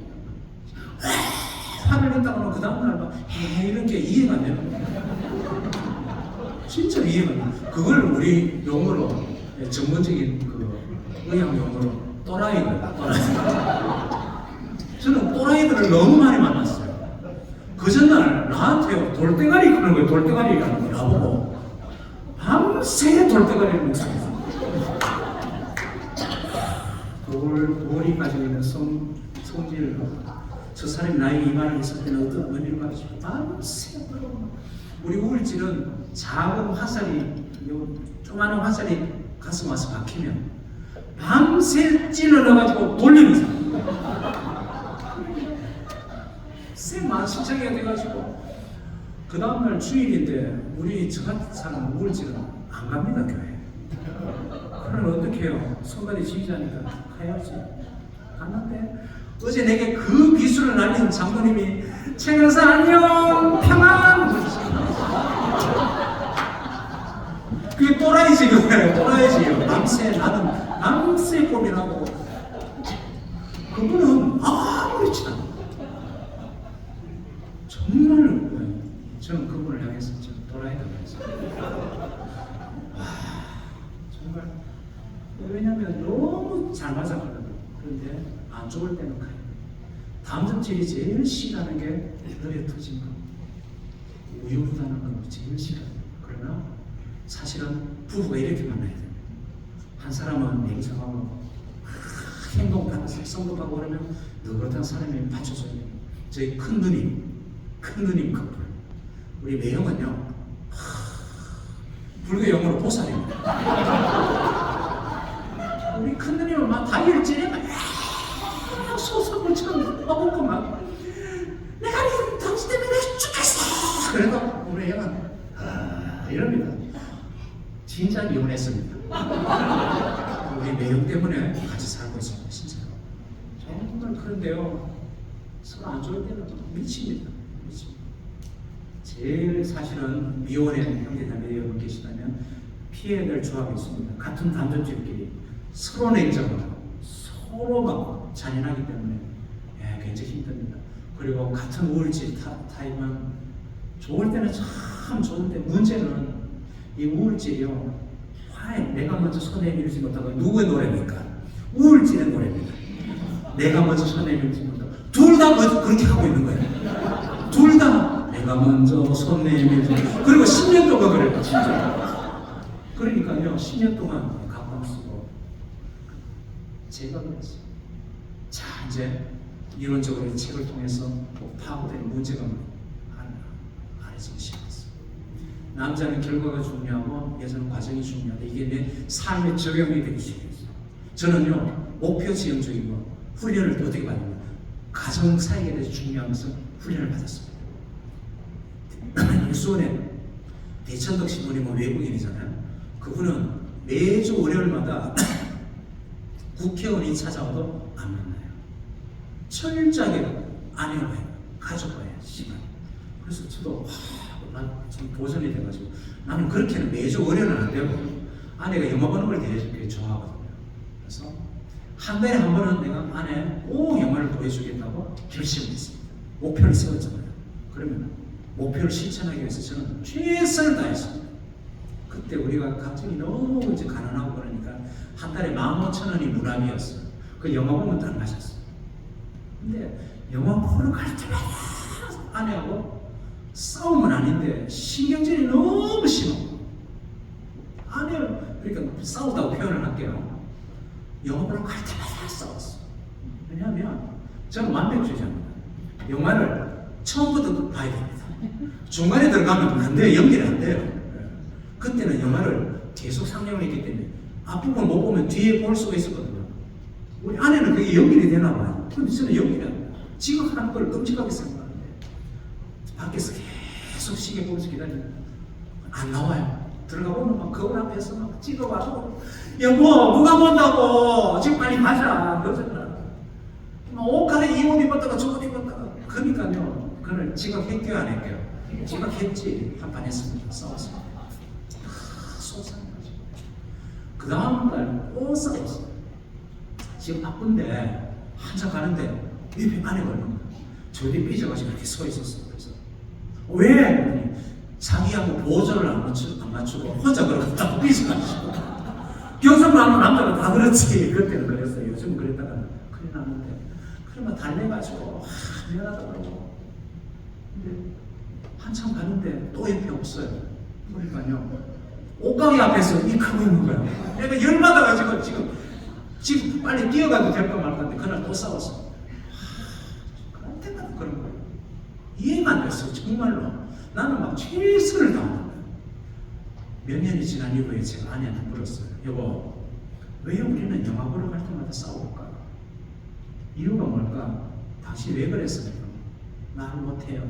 화를 냈다가 그 다음날 막 이런 게 이해가 안 되는 거예요. 진짜 이해가 안 돼요. 그걸 우리 용어로 전문적인 그 의학 용어로 또라이거예요. 또라이. 저는 또라이들을 너무 많이 만났어요. 그 전날 나한테요 돌대가리 그런 거예요. 돌대가리라는 거 나보고 밤새 돌대가리를 묵상했어요. 돌이 가지고 있는 성질을 저 사람이 나에게 이 말을 했을 때는 어떤 의미를 가지고 밤새 우리 우울질은 작은 화살이 조그마한 화살이 가슴 와서 박히면 밤새 찔러 넣어가지고 돌리는 사람 쎄 만신창이가 돼가지고 그 다음날 주일인데 우리 저 같은 사람 우울질은 안 갑니다 교회. 그럼 어떻게 해요? 선발이 지휘자니까 가야지. 갔는데 어제 내게 그 비수를 날린 장로님이 최강사 안녕 평안 그게 또라이지 그거예요. 또라이지요. 남새 고민하고 그분은 아무리 참 정말 저는 그분을 향해서 또라이다 그랬어요. 정말 왜냐하면 너무 잘 맞아가거든요. 그런데 안 좋을 때는 가요. 담즙질이 제일 싫어하는 게 너의 터진 거, 우유부단한 걸 제일 싫어해요. 그러나 사실은 부부가 이렇게 만나야 돼요. 한 사람은 냉정하고 행동하면서 성급하고 그러면 너그러한 사람이 받쳐줘요. 저희 큰 누님 커플 우리 매형은요 불교 용어로 보살입니다. 우리 큰 누님은 막 다혈질에 막 소설물처럼 먹고 막 내가 당신 때문에 내가 죽겠어. 그래도 우리 애가 이럽니다. 진짜 이혼했습니다. 우리 매형 때문에 같이 살고 있습니다. 진짜로. 정말 그런데요, 서로 안 좋을 때는 미칩니다. 미칩니다. 제일 사실은 미혼의 형제자매 여러분 계시다면 피해야 될 조합이 있습니다. 같은 단전집끼리 서로 냉정하고 서로 막 잔인하기 때문에 굉장히 힘듭니다. 그리고 같은 우울증 타입은 좋을 때는 참 좋은데 문제는 이 우울증이요, 화해, 내가 먼저 손 내밀지 못하고 누구의 노래입니까? 우울증의 노래입니다. 내가 먼저 손 내밀지 못하고 둘 다 먼저 그렇게 하고 있는 거예요. 둘 다 내가 먼저 손 내밀지 못하고, 그리고 10년 동안 그래요. 진짜. 그러니까요, 10년 동안 각방 쓰고 제가 그랬어요. 자, 이제 이론적으로 이 책을 통해서 파악된 문제가 안에서 시작했어요. 남자는 결과가 중요하고 여자는 과정이 중요하다. 이게 내 삶에 적용이 되기 시작했어요. 저는요, 목표 지향적이고 훈련을 어떻게 받느냐, 가정 사역에 대해서 중요하면서 훈련을 받았습니다. 일수원에 대천덕 신부님은 외국인이잖아요. 그분은 매주 월요일마다 국회의원이 찾아와도 안 만나요. 철저하게 아내와의 가족과의 시간. 그래서 저도 난 좀 도전이 돼가지고, 나는 그렇게는 매주 월요일은 안 되고 아내가 영화 보는 걸 되게 좋아하거든요. 그래서 한 달에 한 번은 내가 아내 꼭 영화를 보여주겠다고 결심을 했습니다. 목표를 세웠잖아요. 그러면 목표를 실천하기 위해서 저는 최선을 다했습니다. 그때 우리가 가정이 너무 이제 가난하고 그러니까 한 달에 15,000원이 무납이었어요. 그 영화 보면 딱 마셨어요. 근데 영화 보러 갈 때마다 아내하고 싸움은 아닌데 신경질이 너무 심하고, 아내를 그러니까 싸우다고 표현을 할게요. 영화 보러 갈 때마다 싸웠어. 왜냐하면 저는 완벽주의자입니다. 영화를 처음부터 봐야 됩니다. 중간에 들어가면 안 돼요. 연결이 안 돼요. 그때는 영화를 계속 상영을 했기 때문에 앞부분 못 보면 뒤에 볼 수가 있었거든요. 우리 아내는 그게 연결이 되나 봐요. 근데 저는 연결이 안 돼요. 지금 하는 걸 끔찍하게 생각하는데 밖에서 계속 시계 보면서 기다리면 안 나와요. 들어가 보면 막 거울 앞에서 막 찍어봐도, 여보 누가 본다고, 지금 빨리 가자. 그러잖아. 옷 갈아 이 옷 입었다가 저 옷 입었다가. 그러니까요, 그걸 지각 했겨요 안 했겨요? 지각했지. 한판 했습니다. 싸웠어요. 속상해가지고 그 다음날 또 싸웠어요. 지금 바쁜데 한참 가는데 옆에 아내가 오는 거예요. 저 뒤에 삐져가지고 이렇게 서 있었어요. 그래서 왜? 자기하고 보조를 안 맞추고 혼자 그러고 삐져가지고. 경상도 하는 남자가 다 그렇지. 그때는 그랬어요. 요즘은 그랬다가 큰일 났는데, 그러면 달래가지고 미안하다 그러고. 근데 한참 가는데 또 옆에 없어요. 그러니까요, 옷가게 앞에서 이 크고 있는 거야. 내가 열받아가지고 지금 빨리 뛰어가도 될까 말까인데 그날 또 싸웠어. 그럴 때마다 그런 거예요. 이해가 안 됐어요. 정말로. 나는 막 최선을 다하는 거예요. 몇 년이 지난 이후에 제가 아내한테 물었어요. 여보, 왜 우리는 영화 보러 갈 때마다 싸울까? 이유가 뭘까? 당신 왜 그랬어요? 말 못해요.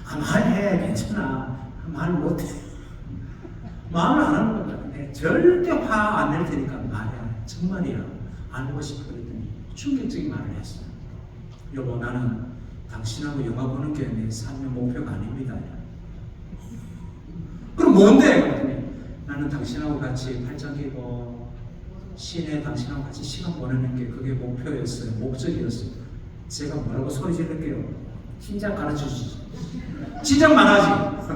말해. 괜찮아. 말 못해. 마음을 안 하는 건데 절대 화 안 낼 테니까 말해. 정말이야. 안 하고 싶어 그랬더니 충격적인 말을 했어요. 여보, 나는 당신하고 영화 보는 게 내 삶의 목표가 아닙니다. 그럼 뭔데? 그랬더니 나는 당신하고 같이 팔짱 끼고 시내 당신하고 같이 시간 보내는 게 그게 목표였어요. 목적이었어요. 제가 뭐라고 소리 지를게요? 진작 가르쳐 주지. 진작만 하지.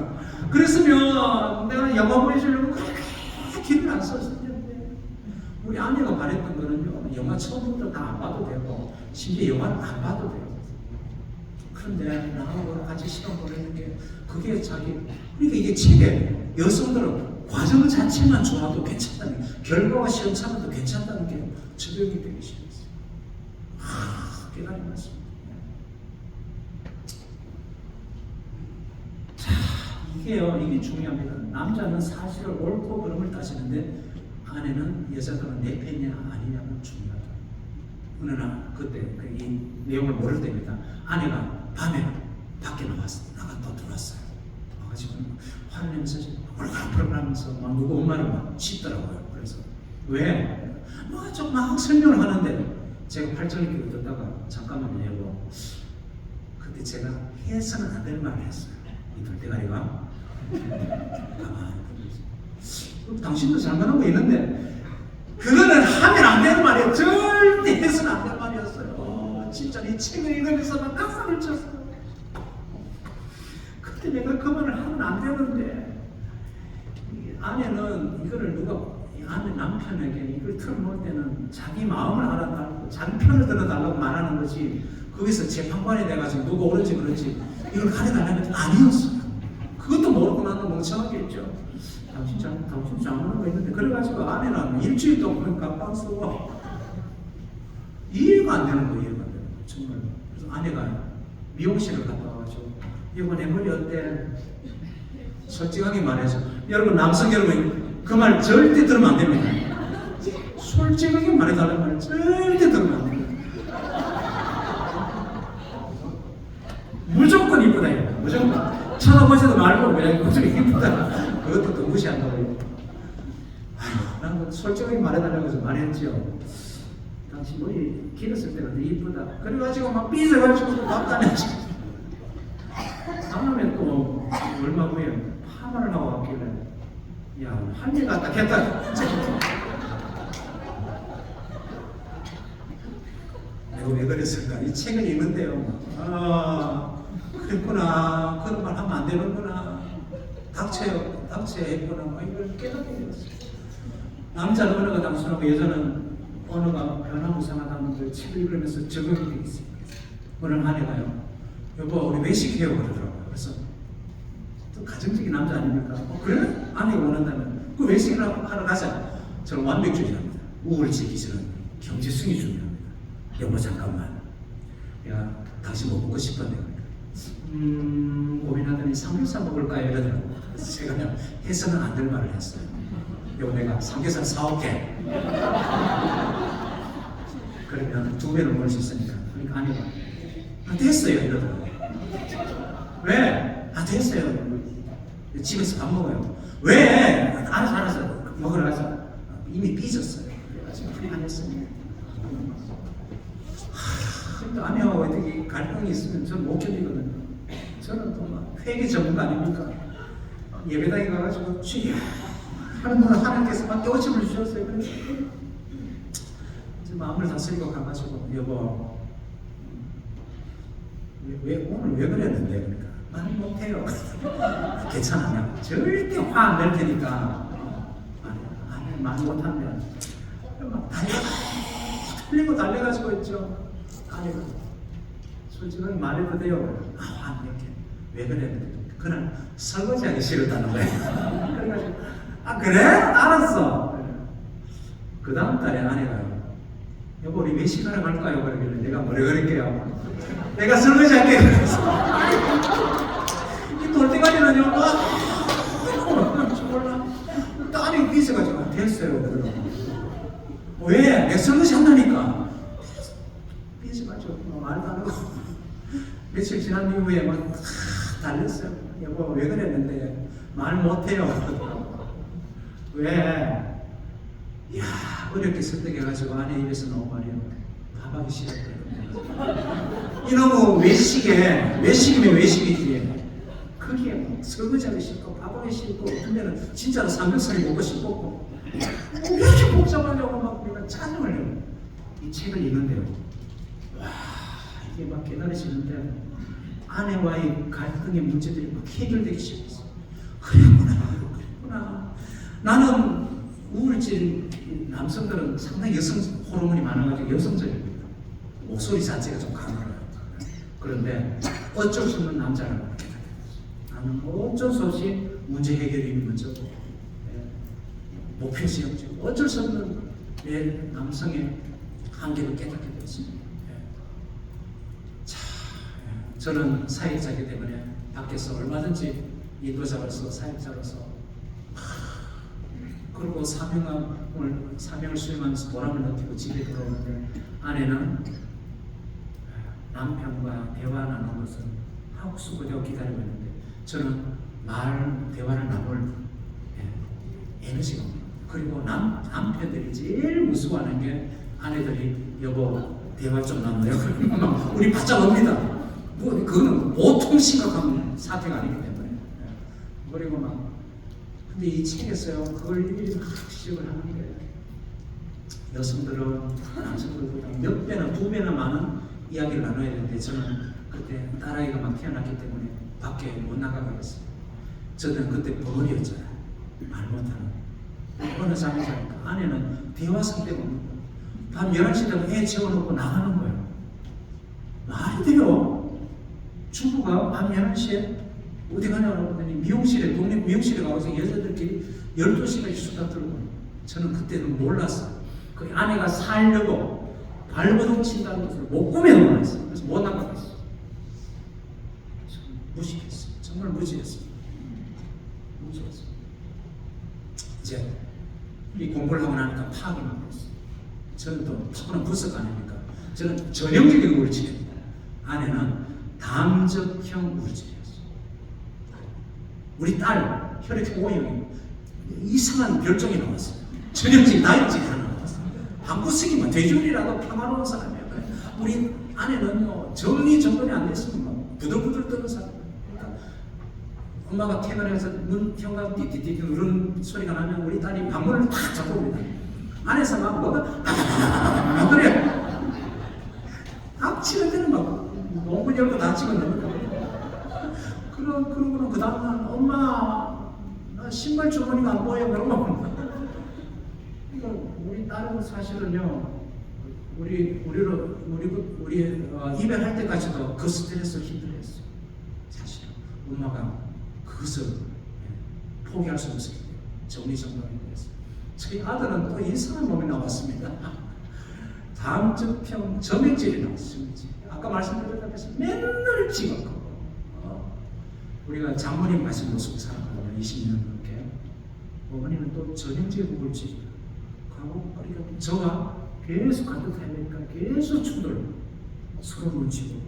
그랬으면 내가 영화 보여주려고 그렇게 길을 안 썼었는데, 우리 아내가 말했던 거는요, 영화 처음부터 다 안 봐도 되고 심지어 영화를 안 봐도 돼요. 그런데 나하고 같이 시간 보내는 게 그게 자기, 그러니까 이게 책에 여성들은 과정 자체만 좋아도 괜찮다는 게, 결과와 시험차도 괜찮다는 게 적용이 되기 시작했어요. 깨달은 말씀. 이게요, 이게 중요합니다. 남자는 사실을 옳고 그름을 따지는데 아내는, 여자들은 내 편이냐 아니냐가 중요하다. 어느 날 그때 이 내용을 모를 때입니다. 아내가 밤에 밖에 나가 또 들어왔어요. 와가지고 화를 내면서 펄펄 하면서 막 누구 엄마를 막 씹더라고요. 그래서 왜? 막 설명을 하는데 제가 팔짱을 끼고 듣다가 잠깐만요 여보, 그때 제가 해서는 안 될 말을 했어요. 이 돌대가리가 당신도 잘못하고 있는데 그거는 하면 안 되는 말이에요. 절대 해서는 안 될 말이었어요. 진짜 이 책을 읽으면서 막 깜짝을 쳤어요. 그때 내가 그 말을 하면 안 되는데 아내는 이거를 아내 남편에게 이걸 틀어놓을 때는 자기 마음을 알아달라고 자기 편을 들어달라고 말하는 거지, 거기서 재판관이 돼가지고 누가 옳은지 그런지 이걸 가려달라는 게 아니었어요. 그것도 모르고 나도 멍청하게 했죠. 당신 잘못한 거 있는데, 그래가지고 아내는 일주일 동안 깜빡 쓰고 이해가 안 되는 거예요. 이해가 안 되는 거예요. 정말. 그래서 아내가 미용실을 갔다 와가지고 여보 내 머리 어때? 솔직하게 말해서, 여러분 남성 여러분 그 말 절대 들으면 안 됩니다. 솔직하게 말해달라는 말 절대 들으면 안 됩니다. 무조건 이쁘다 이거. 무조건 쳐다보지도 말고 그냥 무조건 이쁘다. 그것도 또 무시한다고. 아휴, 난 솔직하게 말해달라고 해서 말했죠. 당신 머리 길었을 때가 더 이쁘다. 그래가지고 막 삐져가지고 밥도 안 했지. 다음에 또 얼마 후에 파마를 하고 왔길래 야, 한일 같다 했다. 내가 왜 그랬을까? 이 책을 읽는데요. 그랬구나. 그런 말 하면 안 되는구나. 닥쳐야 했구나. 이걸 깨닫게 되었어요. 남자는 언어가 단순하고 여자는 언어가 변화무쌍하다는 걸 책을 읽으면서 적응이 되어 있습니다. 오늘 아내가요, 여보 우리 외식해요 그러더라고요. 그래서 또 가정적인 남자 아닙니까? 그래? 아내가 원한다면 그 외식을 하러 가자. 저는 완벽주의자입니다. 우울증이 싫은 경제성이 중요합니다. 여보 잠깐만, 내가 당신 뭐 먹고 싶었네. 고민하더니 삼겹살 먹을까요? 이러더라고요. 그래서 제가 그냥 해서는 안 될 말을 했어요. 여보 내가 삼겹살 사올게. 그러면 2배를 먹을 수 있으니까. 그러니까 아내가 됐어요 이러더라고요. 왜? 됐어요. 집에서 밥 먹어요. 왜? 알아서 먹으러 가서 이미 삐졌어요. 그래가지고 안 했습니다. 또 아내하고 어떻게 갈등이 있으면 저는 못 견디거든요. 저는 또 막 회계 전문가 아닙니까? 예배당에 가가지고 주여 하는 동안 하나님께서 막 깨우침을 주셨어요. 그래서 마음을 다스리고 가가지고 여보 오늘 왜 그랬는데? 그러니까 말 못해요. 괜찮아요. 절대 화 안 낼 테니까. 아니 말 못하면 막 틀리고 달려가지고 있죠. 아내가 솔직하게 말해도 돼요. 화 안 낼게. 왜 그랬는데? 그날 설거지하기 싫었다는 거예요. 그래가지고 그래? 알았어. 그 다음 달에 아내가 여보 우리 외식하러 갈까요? 그러길래 내가 뭐래 그럴게요. 내가 설거지 할게. 이 돌대가리는요, 몰라. 딸이 삐져가지고 됐어요. 그러더라고. 왜? 내가 설거지 한다니까. 삐져가지고 말도 안 하고. 며칠 지난 이후에 막 달렸어요. 여보 왜 그랬는데 말 못해요. 왜? 이야, 어렵게 설득해가지고 아내 입에서 나온 말이에요. 밥하기 싫었대요. 이놈의 외식이면 외식이지. 거기에 뭐 설거지하기 싫고 밥하기 싫고 어떤 데는 진짜로 삼겹살이 먹고 싶고 왜 이렇게 복잡하냐고 막 우리가 짜증을 내요. 이 책을 읽는데요. 와, 이게 막 깨달으시는데 아내와의 갈등의 문제들이 막 해결되기 시작했어요. 그랬구나. 나는 우울증 남성들은 상당히 여성 호르몬이 많아가지고 여성적입니다. 목소리 자체가 좀 강해요. 그런데 어쩔 수 없는 남자라고 이렇게 돼요. 나는 어쩔 수 없이 문제 해결이 먼저고 목표 지향적이고 어쩔 수 없는 내 남성의 한계를 깨닫게 되었습니다. 저는 사역자이기 때문에 밖에서 얼마든지 인도자로서 사역자로서 그리고 사명을 수행하면서 보람을 느끼고 집에 들어오는데 아내는 남편과 대화 나누는 것을 하고 싶고 기다리고 있는데 저는 대화를 나눌 에너지가 없는 거예요. 그리고 남편들이 제일 무서워하는 게 아내들이 여보 대화 좀 나눠요. 그러면 우리 바짝 옵니다. 그거는 보통 심각한 사태가 아니기 때문에. 그리고 근데 이 책에서요 그걸 일일이 지적을 하는 거예요. 여성들은 남성들보다 몇 배나 두 배나 많은 이야기를 나눠야 되는데 저는 그때 딸아이가 막 태어났기 때문에 밖에 못 나가게 했어요. 저는 그때 버릇이었잖아요. 말 못하는. 어느 장에서 아내는 대화 상대가 없는 거예요. 밤 11시 되면 애 재워놓고 나가는 거예요. 말이 돼요. 주부가 밤 11시에 어디 가냐고 하더니 동네 미용실에 가서 여자들끼리 12시까지 수다 떨고. 저는 그때는 몰랐어요. 그 아내가 살려고 발버둥 친다는 것을 못 꾸며 놀았어요. 그래서 못 나가겠어요. 무식했어요. 정말 무지했어요. 이제 이 공부를 하고 나니까 파악이 막 됐어요. 저는 또 타고난 분석 아닙니까? 저는 전형적인 우울증입니다. 아내는 담적형 우울증이었어요. 우리 딸 혈액형 O형이 이상한 별종이 나왔어요. 전형적인 다혈질이 하나 나왔어요. 방구쓰기만 돼지우리라도 평화로운 사람이에요. 우리 아내는요 정리정돈이 안 됐으면 부들부들 떠는 사람이에요. 그러니까 엄마가 퇴근해서 문 현관 띠띠띠 누르는 소리가 나면 우리 딸이 방문을 탁 잡고 옵니다. 안에서 막 뭐가 그래 닥치는 데는 막 농구 열고 닥치고 나니까 그러고는 그 다음날 엄마 나 신발 주머니가 안 보여 그러면 우리 딸은 사실은요 우리 이별할 때까지도 그 스트레스를 힘들어했어요. 사실은 엄마가 그것을 포기할 수 없었기 때문에 정리정돈이 됐어요. 저희 아들은 또 이상한 몸이 나왔습니다. 담적형 점액질이 나왔어요. 아까 말씀드렸다시피 맨날 지각하고 우리가 장모님 같은 모습을 살았거든요. 20년 넘게. 어머니는 또 전형적인 우울증 하고 그러니까 저와 계속 같은 타임이니까 계속 충돌 서로 눈치고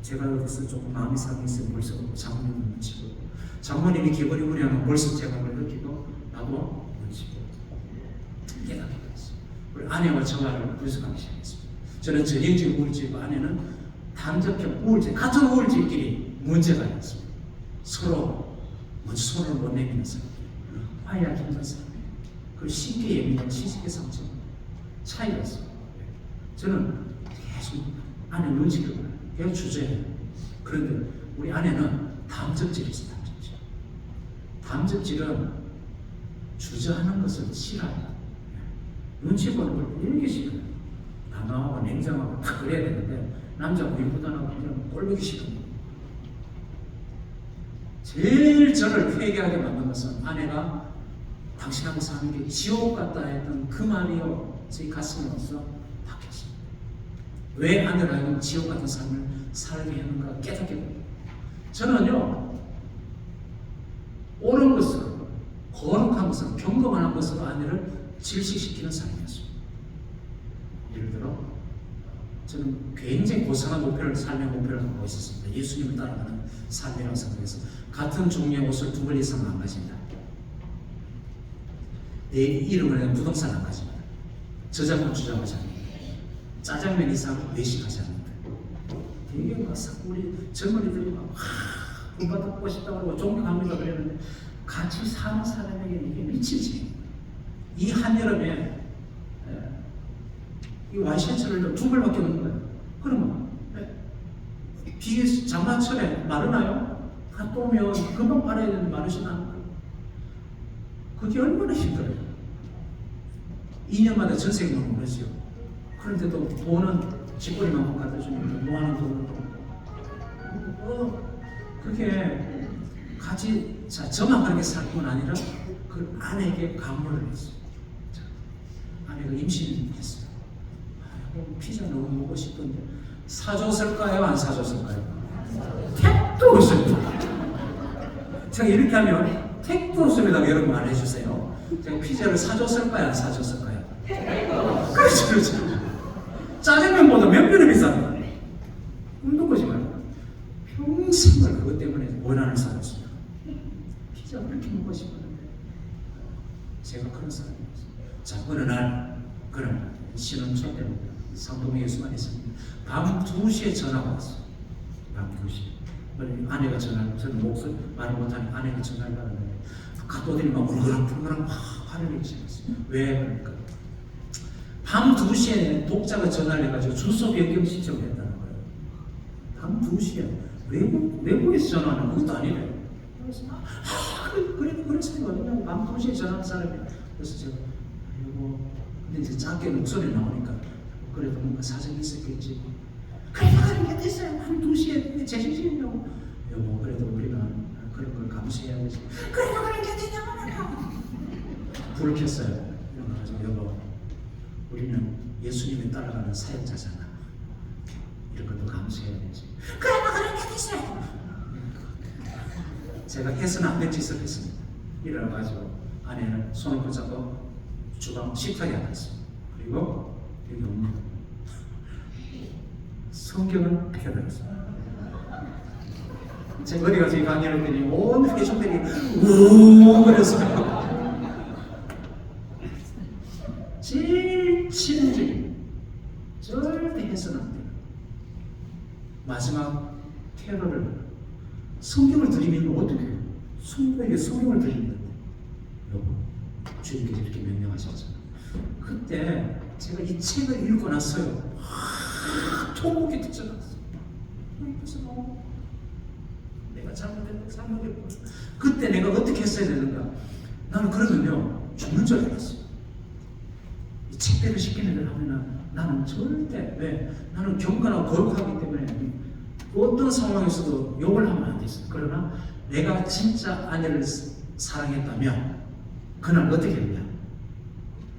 제가 어디서 조금 마음이 상했으면 벌써 장모님을 눈치고 장모님이 기분이 우려하면 벌써 제가 그걸 느끼고 나도 눈치고 깨닫게 됐어요. 우리 아내와 저와를 분석하기 시작했습니다. 저는 전형적인 우울증이고 아내는 담적형 우울증 같은 우울증끼리 문제가 있습니다. 서로 먼저 손을 못 내미는 사람이에요. 화해하기 힘든 사람이에요. 그리고 쉽게 예민한 시식의 상처 차이가 있어요. 저는 계속 아내 눈치를 봐요. 계속 주저해요. 그런데 우리 아내는 담적질이 있어요. 담적질은 주저하는 것을 싫어해요. 눈치 보는 걸 되게 싫어요. 단호하고 냉정하고 다 그래야 되는데 남자 우유부단하고 그냥 꼴보기 싫은 제일 저를 회개하게 만든 것은 아내가 당신하고 사는 게 지옥 같다 했던 그 말이요 제 가슴에 와서 박혔습니다. 왜 아내를 하여금 지옥 같은 삶을 살게 했는가 깨닫게 됩니다. 저는요 옳은 것으로 거룩한 것으로 경건한 것으로 아내를 질식시키는 사람이었습니다. 예를 들어 저는 굉장히 고상한 목표를 삶의 목표를 갖고 있었습니다. 예수님을 따라가는 삶이라고 생각해서 같은 종류의 옷을 2벌 이상 안 가집니다. 내 이름을 내는 부동산 안 가집니다. 저작권 주장하지 않습니다. 짜장면 이상 외식하지 않는다. 되게 막 우리 젊은이들이 막 돈 받고 싶다고 하고 존경합니다 그랬는데 같이 사는 사람에게 이게 미치지. 이 한여름에 이 와이셔츠를 2벌밖에 없는 거예요. 그러면 비 장마철에 마르나요? 갔다 오면 금방 빨아야 되는데 마르지는 않는 거예요. 그게 얼마나 힘들어요. 2년마다 전세금을 모르죠. 그런데도 돈은 집거리만큼 갖다 주면 뭐하는 돈으로 그게 같이 저만 그렇게 살 뿐 아니라 그 아내에게 감물을 했어요. 아내가 임신했어요. 피자 너무 먹고 싶은데 사줬을까요? 안 사줬을까요? 택도 없어요. 제가 이렇게 하면 택도수에다가 여러분 말해주세요. 제가 피자를 사줬을까요? 안 사줬을까요? 그렇죠, 그렇죠. 짜장면보다 몇 배로 비싼다. 꿈도 꾸지 말고 평생을 그것 때문에 원한을 살았습니다. 피자 그렇게 먹고 싶었는데 제가 그런 사람이었어요. 자, 어느 날 그런 신혼초 때문에 상동에 예수만 있습니다. 밤 2시에 전화가 왔어요. 밤 2시. 아내가 전화를, 저는 목소리 말을 못하니까 아내가 전화를 받았는데 가도들이 막 울그락불그락 막 화를 내기 시작했어요. 왜 그럴까? 밤 2시에 독자가 전화를 해가지고 주소 변경 신청을 했다는 거예요. 밤 2시에 외국에서 전화하는 그것도 아니래요. 그래서 그래도 그런 사람이 어디냐고 밤 2시에 전화하는 사람이. 그래서 제가 여보, 근데 이제 작게 목소리 나오니까 그래도 뭔가 사정이 있었겠지. 그래도 그런 게 됐어요. 밤 2시에 제 정신이냐고. 여보, 그래도 우리가 그런 걸 감수해야 되지. 그래도 그런 게 되냐고. 불을 켰어요. 그래서 여보, 우리는 예수님을 따라가는 사역자잖아. 이런 것도 감수해야 되지. 그래도 그런 게 됐어요. 제가 해서는 안 될 짓을 했습니다. 일어나가지고 아내는 손을 붙잡고 주방 식탁에 앉았어요. 그리고 여기 옵니다. 성경을 펴들었어요. 제가 어디 가서 이 강의를 했더니 온 회중들이 우 그랬어요. 제일 치명적인 절대 해서는 안 돼요. 마지막 테러를 성경을 드리면 어떻게 해요? 성경에게 성경을 드리는데 여보, 주님께서 이렇게 명령하셨잖아요. 그때 제가 이 책을 읽고 났어요. 통곡이 터져나왔어요. 그래서 내가 잘못했고 그때 내가 어떻게 했어야 되는가? 나는 그러면요 죽는 줄 알았어요. 이 책대로 시키는 걸 하면 나는 절대 나는 경건하고 거룩하기 때문에 어떤 상황에서도 욕을 하면 안 됐어요. 그러나 내가 진짜 아내를 사랑했다면 그날 어떻게 했냐?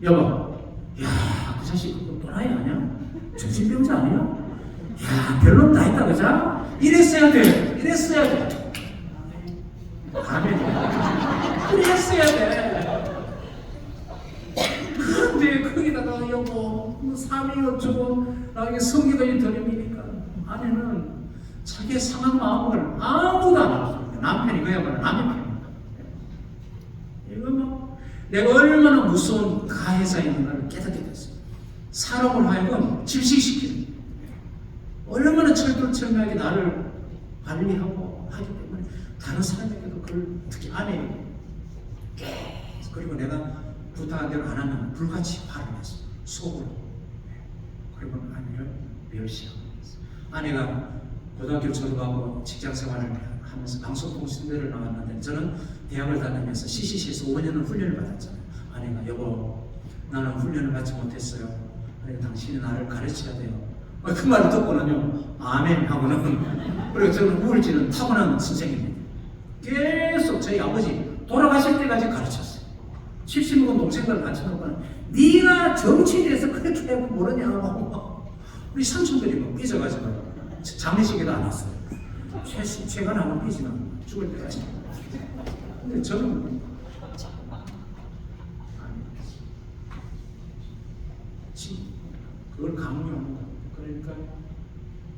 여보, 야, 그 자식 그거 또라이 아니야? 정신병자 아니야? 야, 별로 다 했다 그자? 이랬어야 돼. 아멘. 그랬어야 돼. 그런데 거기다가 여보, 삶이 어쩌고 나에게 성기도이 드림이니까 아내는 자기의 상한 마음을 아무도 안 알았어요. 남편이 그야말로 남의 편입니다. 이거 뭐 내가 얼마나 무서운 가해자에 있는가를 깨닫게 됐어요. 사람을 하여금 질식시키는 얼마나 철두철미하게 나를 관리하고 하기 때문에 다른 사람에게도 그걸 특히 아내에게 그리고 내가 부탁한 대로 안 하면 불같이 화를 냈어요. 속으로. 그리고 아내를 멸시하고 있어요. 아내가 고등학교를 졸업하고 직장생활을 하면서 방송통신대를 나왔는데 저는 대학을 다니면서 CCC에서 5년을 훈련을 받았잖아요. 아내가 여보, 나는 훈련을 받지 못했어요. 그러니까 당신이 나를 가르쳐야 돼요. 그 말을 듣고는요 아멘 하고는 그리고 저는 우울증은 타고난 선생님입니다. 계속 저희 아버지 돌아가실 때까지 가르쳤어요. 70년 동생들 가르쳐놓고는 네가 정치에 대해서 그렇게 모르냐고 우리 삼촌들이 막 삐져가지고 장례식에도 안 왔어요. 최근 한번 삐지면 죽을 때까지. 근데 저는 그걸 강요하는 겁니다. 그러니까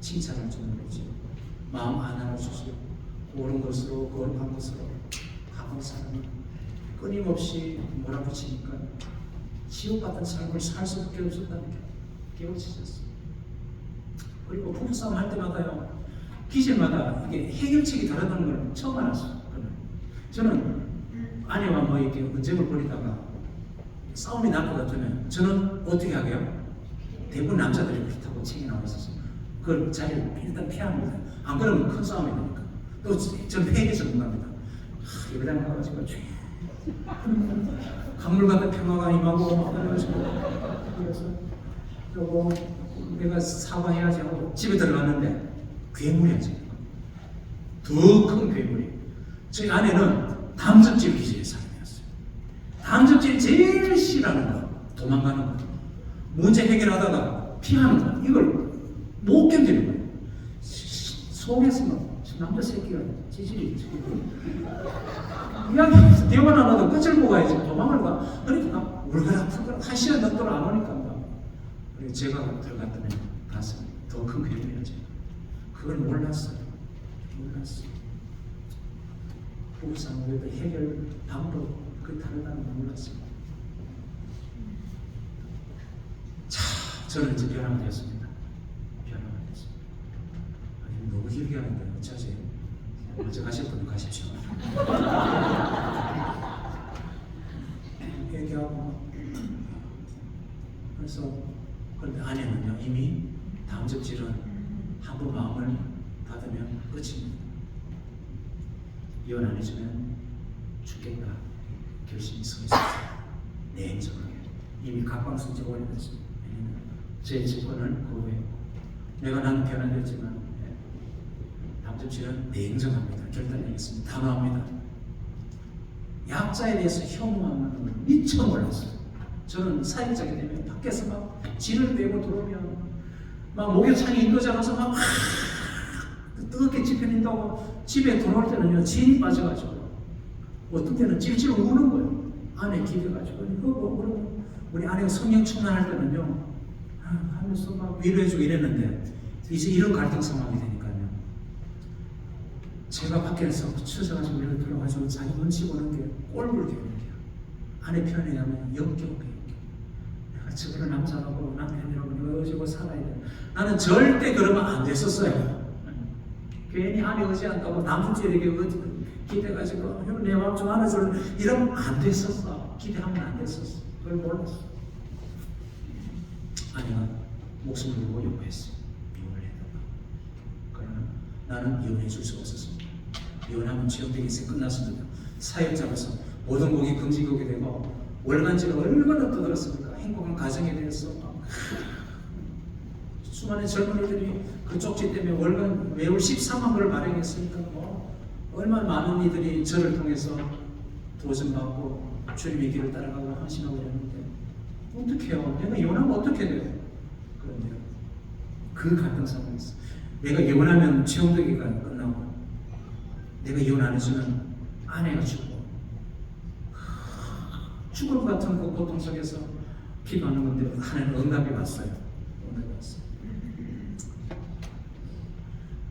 칭찬을 주는 거지. 마음 하나를 주시고 옳은 것으로 거룩한 것으로 가본 사람은 끊임없이 몰아붙이니까 지옥같은 삶을 살 수밖에 없었다는 게 깨우쳐졌어요. 그리고 부부싸움 할 때마다요 기질마다 이게 해결책이 다르다는 걸 처음 알았어요. 저는 아내와 뭐 이렇게 언쟁을 벌이다가 싸움이 날 것 같으면 저는 어떻게 하게요? 대부분 남자들이 그렇다고 책이 나와 있었어요. 그 자리를 일단 피합니다. 안 그러면 큰 싸움이 되니까. 또 저는 회계 전문가입니다. 예배당 가가지고 강물 같은 평화가 임하고 막 그래가지고 그래서 또 내가 사과해야지 하고 집에 들어갔는데 괴물이었어요. 더 큰 괴물이. 저희 아내는 담즙질 기질의 사람이었어요. 담즙질 제일 싫어하는 거, 도망가는 거, 문제 해결하다가 피하는 거, 이걸 못 견디는 거예요. 속에서 막 남자 새끼가 지질이 이야기하면서 대화가 안 와도 끝을 보고 가야지. 도망을 가. 그러니까 우리가 풀거라. 1시간 넘도록 안 오니까. 그리고 제가 들어갔더니 가슴이 더 큰 괴로워야지. 그걸 몰랐어요. 부부싸움에도 해결 방법 그 다르다는 걸 몰랐어요. 자, 저는 이제 변화가 되었습니다. 너무 길게 하는데 어쩌지? 먼저 가실 분은 가십시오. 얘기하고 그래서 그런데 아내는요 이미 다음 접질은 한 번 마음을 받으면 끝입니다. 이혼 안 해주면 죽겠다 결심이 서 있었어요. 냉정하게 이미 각방승지가 올려놨습니다. 제 직권을 거부했고 내가 나는 변화되었지만 다음 접질은 냉정합니다. 결단 내겠습니다. 단호합니다. 약자에 대해서 혐오하는 걸 미처 몰랐어요. 저는 사역자기 때문에 밖에서 막 진을 빼고 들어오면 막 목욕탕에 인도자라서 막 뜨겁게 집혀낸다고 집에 돌아올 때는요 진이 빠져가지고 어떤 때는 찔찔 우는 거예요. 안에 기대가지고 그러고 우리 아내가 성령 충만할 때는요 하면서 막 위로해주고 이랬는데 이제 이런 갈등 상황이 되니까요 제가 밖에서 쳐져가지고 이렇게 들어가지고 자기 눈치 보는 게 꼴불 개운해요. 아내 표현에 의하면 역겨워. 내가 저거를 남자라고 남편이라고 내가 어지고 살아야 돼. 나는 절대 그러면 안 됐었어요. 괜히 아내 의지한다고 남편에게 기대가지고 내 마음 좀 알아줘 이러면 안 됐었어. 기대하면 안 됐었어. 그걸 몰랐어. 아내가 목숨 걸고 요구했어. 이혼을 해달라. 그러나 나는 이혼해 줄 수가 없었습니다. 이혼하면 지역적인 인생 끝났습니다. 사역자로서 모든 곡이 금지곡이 되고 월간지를 얼마나 떠들었습니까? 행복한 가정에 대해서 수많은 젊은이들이 그 쪽지 때문에 월간 매월 13만 불을 발행했으니까 얼마나 많은 이들이 저를 통해서 도전받고 주님의 길을 따라가고 헌신하고 그랬는데 어떻게 해요? 내가 이혼하면 어떻게 돼요? 그런데 그 갈등 상황이 있어. 내가 이혼하면 체험되기가 끝나고 내가 이혼 안 해주면 아내가 죽고 죽을 것 같은 그 고통 속에서 기도하는 건데 하나님 응답이 왔어요.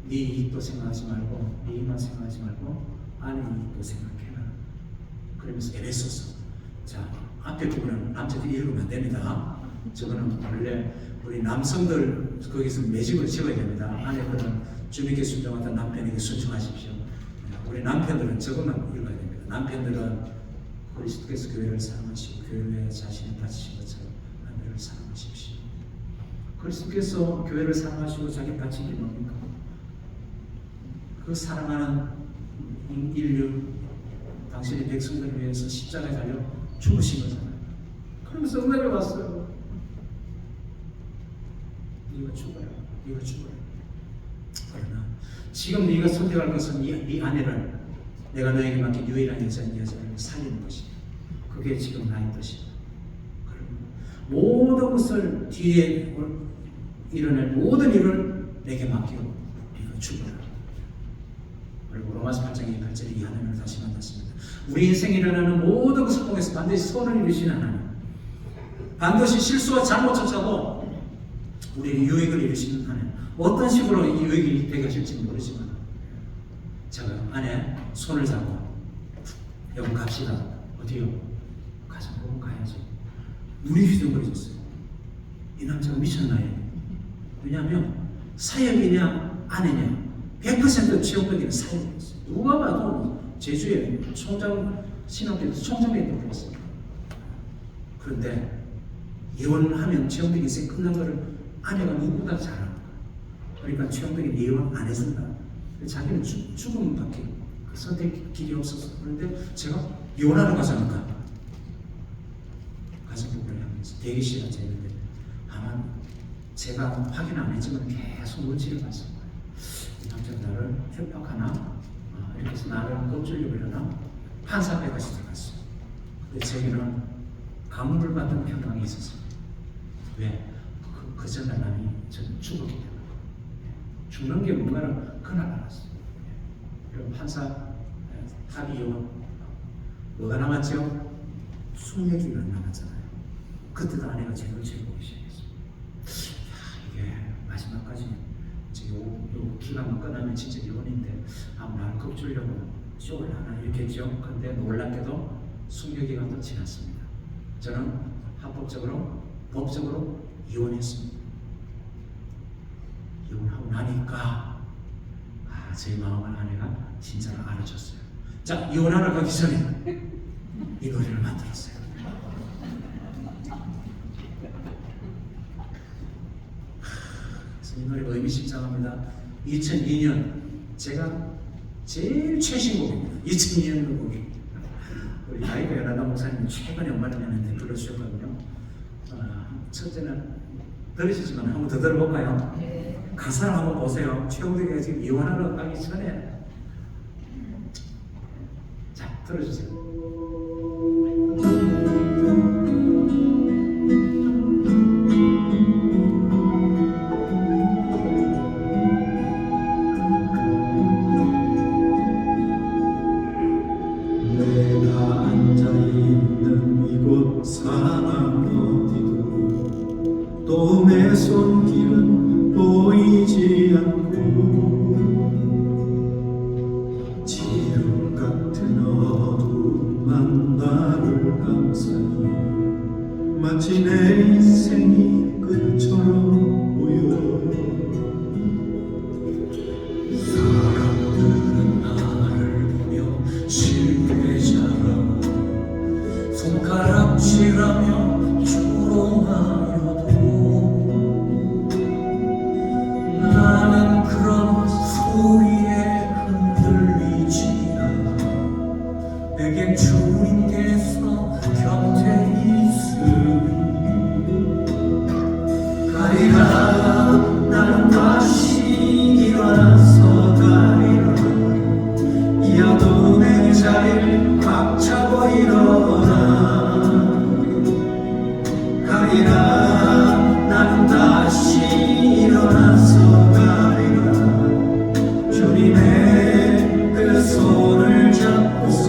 네 이익도 생각하지 말고 네 이익만 생각하지 말고 아내 이익도 생각해라. 그러면서 에베소서 자 앞에 부분은 남자들이 읽으면 안 됩니다. 저거는 원래 우리 남성들 거기서 매집을 지어야 됩니다. 아내들은 주님께 순종하던 남편에게 순종하십시오. 우리 남편들은 저것만 읽어야 됩니다. 남편들은 그리스도께서 교회를 사랑하시고 교회에 자신을 바치신 것처럼 남편을 사랑하십시오. 그리스도께서 교회를 사랑하시고 자기 바친 게 뭡니까? 그 사랑하는 인류 당신의 백성들을 위해서 십자가에 달려 죽으신 거잖아요. 그러면서 응답이 왔어요. 네가 죽어라. 그러나 지금 네가 선택할 것은 네 아내를 내가 너에게 맡긴 유일한 여자인 여자를 살리는 것이야. 그게 지금 나의 뜻이야. 모든 것을 뒤에 일어날 모든 일을 내게 맡기고 네가 죽어라. 그리고 로마서 8장 28절에 이 하나님을 다시 만났습니다. 우리 인생에 일어나는 모든 것을 통해서 반드시 선을 이루시는 하나님, 반드시 실수와 잘못조차도 우리의 유익을 이루시는 하나님. 어떤 식으로 이 유익이 되게 하실지 모르지만 제가 아내 손을 잡고 여보 갑시다. 어디요? 가서 보고 가야죠. 눈이 휘둥그레졌어요. 이 남자가 미쳤나요? 왜냐하면 사역이냐 아내냐 100% 취업적인 사역이었어요. 누가 봐도 제주에 총장 신학교에서 총장에 뽑혔어요. 그런데 이혼하면 취업적인 인생 끝난 거를 아내가 누구보다 잘 알아. 그러니까 취업적인 이혼 안 해준다. 자기는 죽음밖에 그 선택 길이 없었어. 그런데 제가 이혼하러 가자니까 가정부부를 향해서 대기실에 앉아있는데 아마 제가 확인 안 했지만 계속 눈치를 봤을 거예요. 이 남자가 나를 협박하나? 이렇게 해서 나를 껍질려고 이러나? 판사 앞에까지 들어갔어요. 근데 제게는 감물을 받는 평강이 있었어요. 왜? 그 전날 남이 저는 죽었기 때문에. 죽는 게 뭔가를 그날 알았어요. 그리고 판사 합의원 뭐가 남았죠? 숙녀기가 남았잖아요. 그때도 아내가 죄를 지고 시작했습니다. 이게 마지막까지 요 기간만 끝나면 진짜 이혼인데 나를 겁주려고 쇼를 하나 이렇게 했죠. 근데 놀랍게도 숙녀기간도 지났습니다. 저는 합법적으로 법적으로 이혼했습니다. 이혼하고 나니까 제 마음을 아내가 진짜로 알아줬어요. 자, 이혼하러 가기 전에 이 노래를 만들었어요. 그래서 이 노래가 의미심장합니다. 2002년 제가 제일 최신곡입니다. 2002년 곡이 우리 나이가 연하다 목사님이 최근에 엄마를 내는데 불러주셨거든요. 첫째는 들으시지만 한번 더 들어볼까요? 가사를 한번 보세요. 최우대가 지금 이혼하러 가기 전에. 자, 들어주세요. 내가 앉아있는 이곳 사람 어디도 또 내 손길은 보이지 않고 지름 같은 어둠만 나를 감싸니 마치 내 인생이 끝처럼 보여. 사람들은 나를 보며 실패자라고 손가락질하며 조롱하여도 나는 그런 소리에 흔들리지 않아. 내겐 주님께서 곁에 있으니 가리라. 나는 다시 일어나서 가리라. 이 어둠의 자리를 꽉 잡고 일어나 가리라. 나는 다시 일어나서 가리라. 주님의 그 손을 잡고서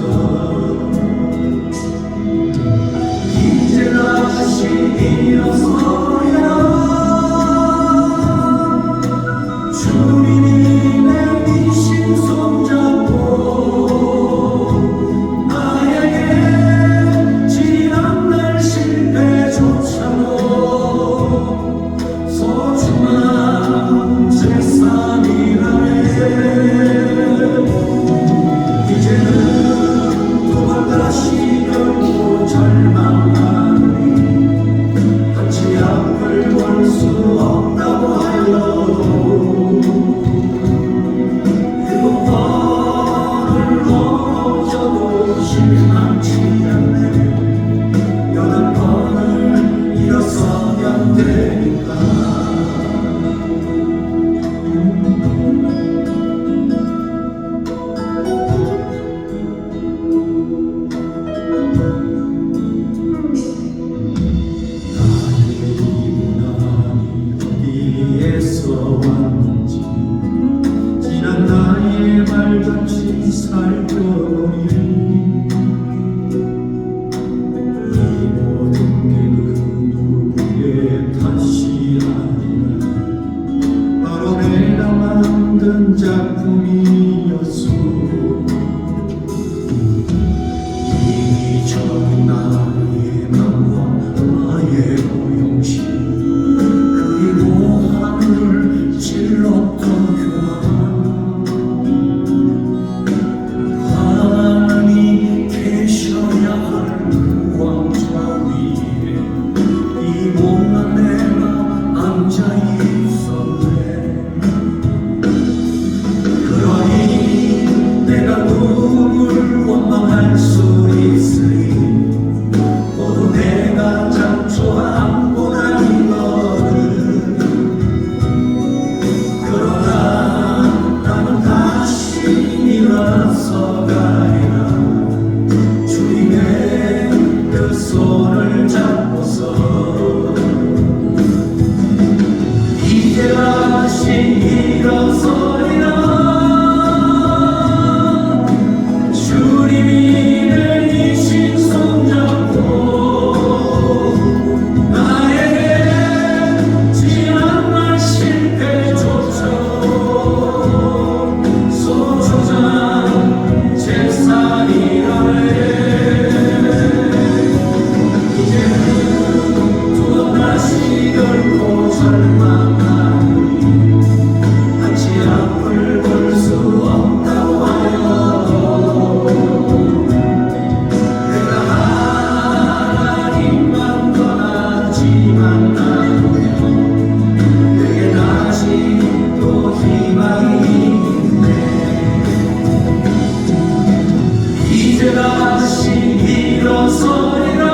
이제 다시 일어서리라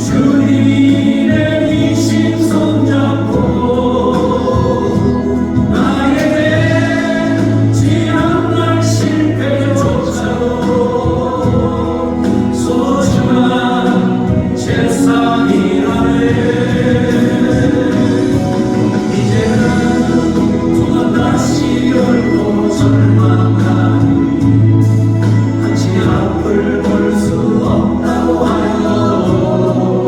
주님이 내 이심 손잡고 나에게 지난날 실패조차도 소중한 재산이라네 다시 열고 절망하니 한치 앞을 볼 수 없다고 하여도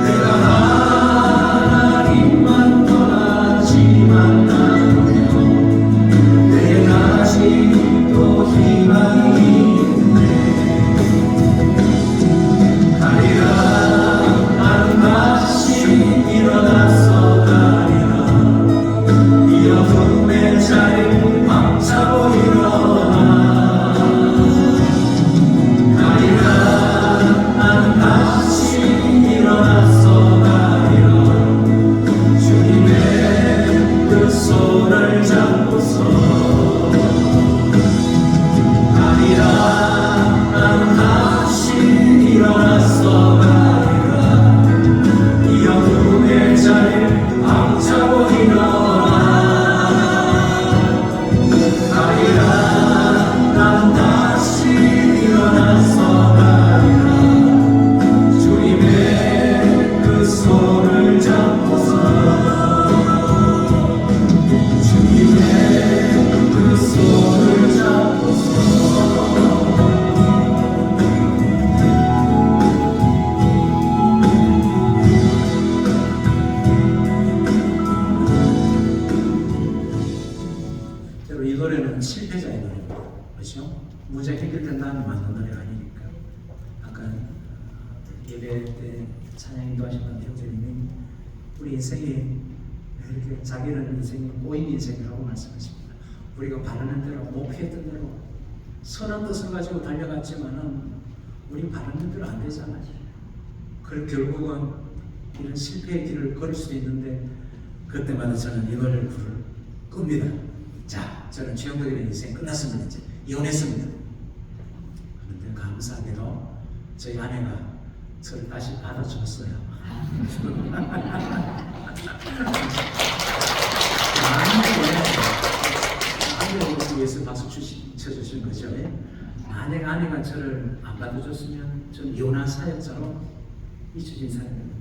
내가 하나님만 떠나지만 않으면 내겐 아직도 희망이 있네 가리라 나는 다시 일어나서 가리라 이 어둠의 자리 박차고 일어나 가리라 나는 다시 일어나서 가리라 주님의 그 손을 잡고서 가리라 나는 다시 일어나서 가리라 이 어둠의 자리 박차고 일어나 이 노래는 실패자의 노래입니다. 그렇죠? 문제 해결된 다음에 만든 노래가 아니니까. 아까 예배 때 찬양 인도하셨던 형제님이 우리 인생이 이렇게 자기는 인생이 꼬인 인생이라고 말씀하십니다. 우리가 바라는 대로 목표했던 대로 선한 뜻을 가지고 달려갔지만은 우리 바라는 대로 안 되잖아요. 그리고 결국은 이런 실패의 길을 걸을 수도 있는데 그때마다 저는 이 노래를 부를 겁니다. 자, 저는 최영덕의 인생 끝났습니다. 이제 이혼했습니다. 그런데 감사하게도 저희 아내가 저를 다시 받아줬어요. 아내를 위해서 박수 쳐주신 거죠. 만약 아내가 저를 안 받아줬으면 저는 이혼한 사역자로 잊혀진 사람입니다.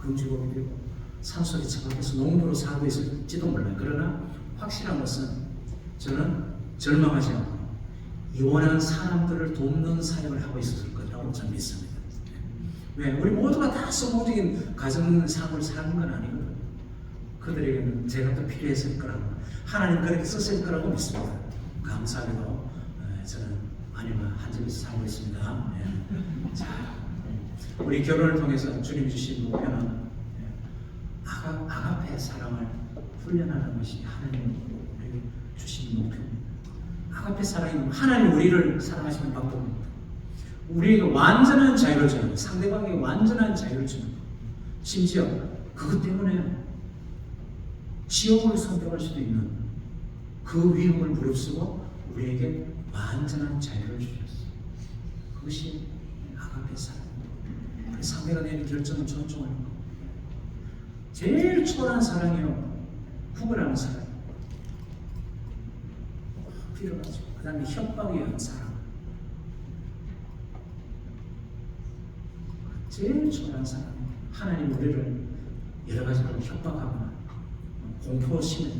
금주곡이 되고 산속에 처박혀서 농부로 살고 있을지도 몰라요. 그러나 확실한 것은 저는 절망하지 않고 이혼한 사람들을 돕는 사역을 하고 있을 거라고 저는 믿습니다. 왜? 우리 모두가 다 성공적인 가정 삶을 사는 건 아니거든요. 그들에게는 제가 또 필요했을 거라고 하나님 그렇게 썼을 거라고 믿습니다. 감사하게도 저는 아내와 한 집에서 살고 있습니다. 자, 우리 결혼을 통해서 주님 주신 목표는 아가페 사랑을 훈련하는 것이 하나님 우리에게 주신 목표입니다. 아가페 사랑이 하나님 우리를 사랑하시는 방법입니다. 우리에게 완전한 자유를 주는 것, 상대방에게 완전한 자유를 주는 것. 심지어 그것 때문에 지옥을 선택할 수도 있는 그 위험을 무릅쓰고 우리에게 완전한 자유를 주셨어요. 그것이 아가페 사랑입니다. 상대가 내는 결정은 존중하는 것. 제일 초라한 사랑이요. 구걸하는 사랑. 필요하죠. 그 다음에 협박에 의한 사랑. 제일 초라한 사랑. 하나님 우리를 여러 가지로 협박하거나 공포심에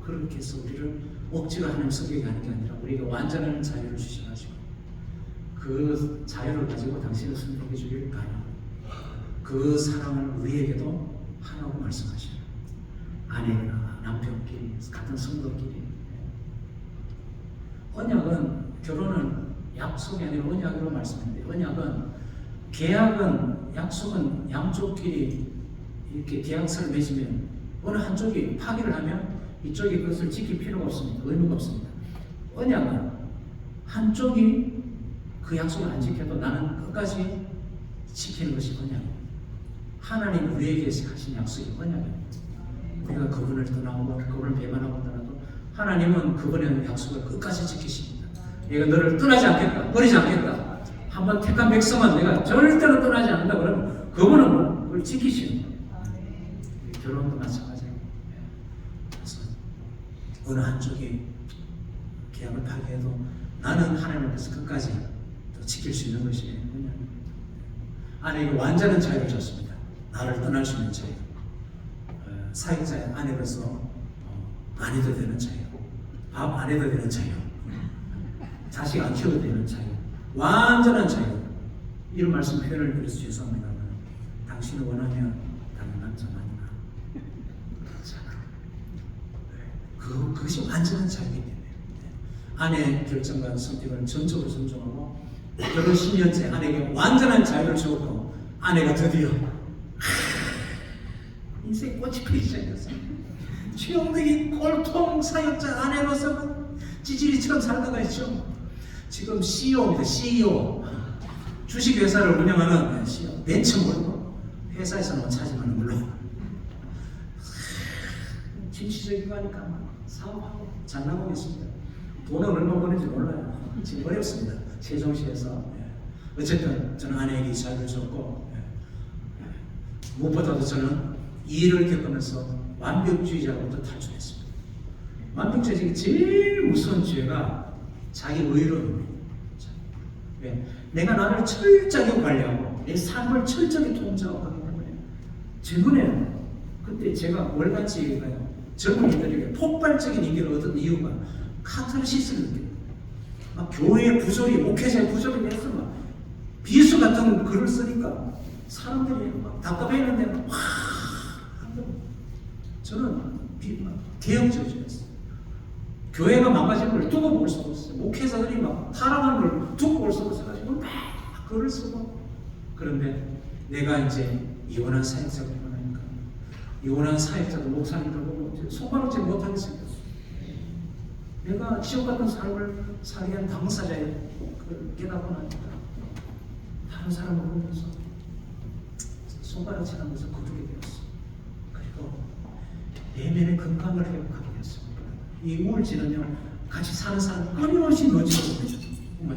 그렇게 해서 우리를 억지로 하나님 성격에 하는 게 아니라 우리가 완전한 자유를 주셔가지고 그 자유를 가지고 당신을 선택해 주기를 바랍니다. 그 사랑을 우리에게도 하라고 말씀하셔요. 아내나 남편끼리 같은 성도끼리. 언약은 결혼은 약속이 아니라 언약으로 말씀했는데 언약은 계약은 약속은 양쪽끼리 이렇게 계약서를 맺으면 어느 한쪽이 파기를 하면 이쪽이 그것을 지킬 필요가 없습니다. 의무가 없습니다. 언약은 한쪽이 그 약속을 안 지켜도 나는 끝까지 지키는 것이 언약입니다. 하나님 우리에게 하신 약속이 언약입니다. 우리가 그분을 떠나고 그분을 배반하고 떠나도 하나님은 그분의 약속을 끝까지 지키십니다. 내가 너를 떠나지 않겠다, 버리지 않겠다. 한번 택한 백성은 내가 절대로 떠나지 않는다 그러면 그분은 그걸 지키시는 거예요. 결혼도 마찬가지예요. 그래서 어느 한쪽이 계약을 파기해도 나는 하나님 앞에서 끝까지 또 지킬 수 있는 것이 뭐냐면 아내에게 완전한 자유를 줬습니다. 나를 떠날 수 있는 자유. 사역자의 아내로서 안 해도 되는 자유. 밥 안 해도 되는 자유. 자식 안 키워도 되는 자유. 완전한 자유. 이런 말씀 표현을 드려서 죄송합니다만 당신이 원하면 다른 남자 만나. 그것이 완전한 자유이기 때문에 아내의 결정과 선택을 전적으로 존중하고 결혼 10년째 아내에게 완전한 자유를 주었고 아내가 드디어 인생 꽃이 피기 시작했어요. 최영덕이 꼴통 사역자 아내로서는 찌질이처럼 살다가 있죠. 지금 CEO입니다. CEO. 주식회사를 운영하는 CEO. 벤처 몰고 회사에서는 차지만 물론 진취적인 거 하니까 사업하고 잘 나가고 있습니다. 돈은 얼마 버는지 몰라요. 지금 어렵습니다. 세종시에서. 어쨌든 저는 아내에게 자유를 줬고 무엇보다도 저는 일을 겪으면서 완벽주의자로부터 탈출했습니다. 완벽주의 제일 무서운 죄가 자기 의로움입니다. 왜? 내가 나를 철저하게 관리하고 내 삶을 철저하게 통제하고 하기 때문에 최근에 그때 제가 월간지 젊은이들에게 폭발적인 인기를 얻은 이유가 카타르시스를 느껴요. 막 교회의 부조리, 목회자의 부조리 해서 막 비수 같은 글을 쓰니까 사람들이 막 답답해했는데 막 저는 대역죄였어요. 교회가 망가진 걸 두고 볼 수가 없어요. 목회자들이 막 타락하는 걸 두고 볼 수가 없어가지고 막 글을 쓰고. 그런데 내가 이제 이혼한 사역자가 되고 나니까 이혼한 사역자도 목사님들 보고 손가락질 못하게 생겼어요. 내가 지옥 같은 삶을 살게 한 당사자의 그걸 깨닫고 나니까 다른 사람을 보면서 손가락질하는 것을 거두게 되었어. 그리고 내면의 건강을 회복하게 되었습니다. 이 우울증은요, 같이 사는 사람 끊임없이 놓치고 그죠? 정말.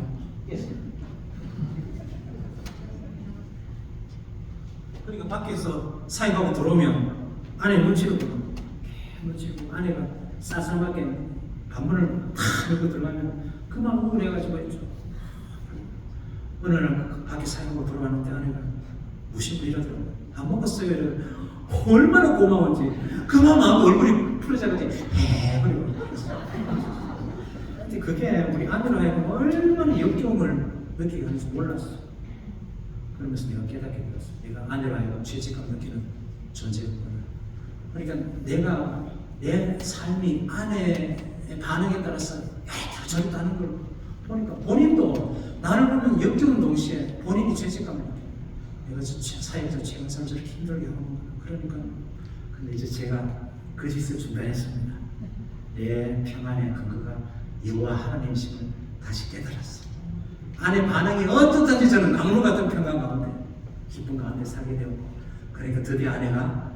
그러니까 밖에서 사역하고 들어오면 아내 눈치를 보고 눈치고 아내가 쌀쌀하게 방문을 탁 열고 들어가면 그만 우울해가지고 있죠. 어느 날 밖에 사역하고 들어왔는데 아내가 무심코 이러더라고요. 안 먹었어요. 얼마나 고마운지 그만 마음 얼굴이 풀어져가지고 그리고 근데 그게 우리 아내로 하여금 얼마나 역겨움을 느끼게 하는지 몰랐어. 그러면서 내가 깨닫게 되었어. 내가 아내로 하여금 죄책감 느끼는 존재였구나. 그러니까 내가 내 삶이 아내의 반응에 따라서 저랬다는 걸 보니까 본인도 나를 보면 역겨운 동시에 본인이 죄책감을 느껴요. 내가 사회에서 최근 삶을 저렇게 힘들게 하는구나. 그러니까 근데 이제 제가 그 짓을 중단했습니다. 내 평안의 근거가 여호와 하나님이심을 다시 깨달았어. 아내 반응이 어떻든지 저는 강로 같은 평안 가운데 기쁨 가운데 살게 되었고 그러니까 드디어 아내가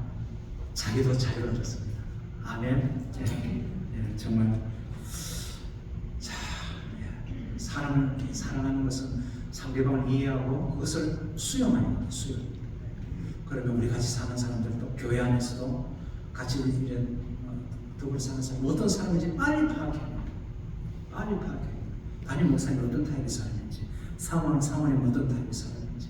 자기도 자유를 얻었습니다. 아멘. 정말 사람을 사랑하는 것은 상대방을 이해하고 그것을 수용하는 거예요. 수용. 그러면 우리 같이 사는 사람들도 교회 안에서도 같이 이런 더불어 사는 사람 어떤 사람인지 빨리 파악해요. 빨리 파악해요. 담임 목사님 어떤 타입의 사람인지, 사모님 어떤 타입의 사람인지,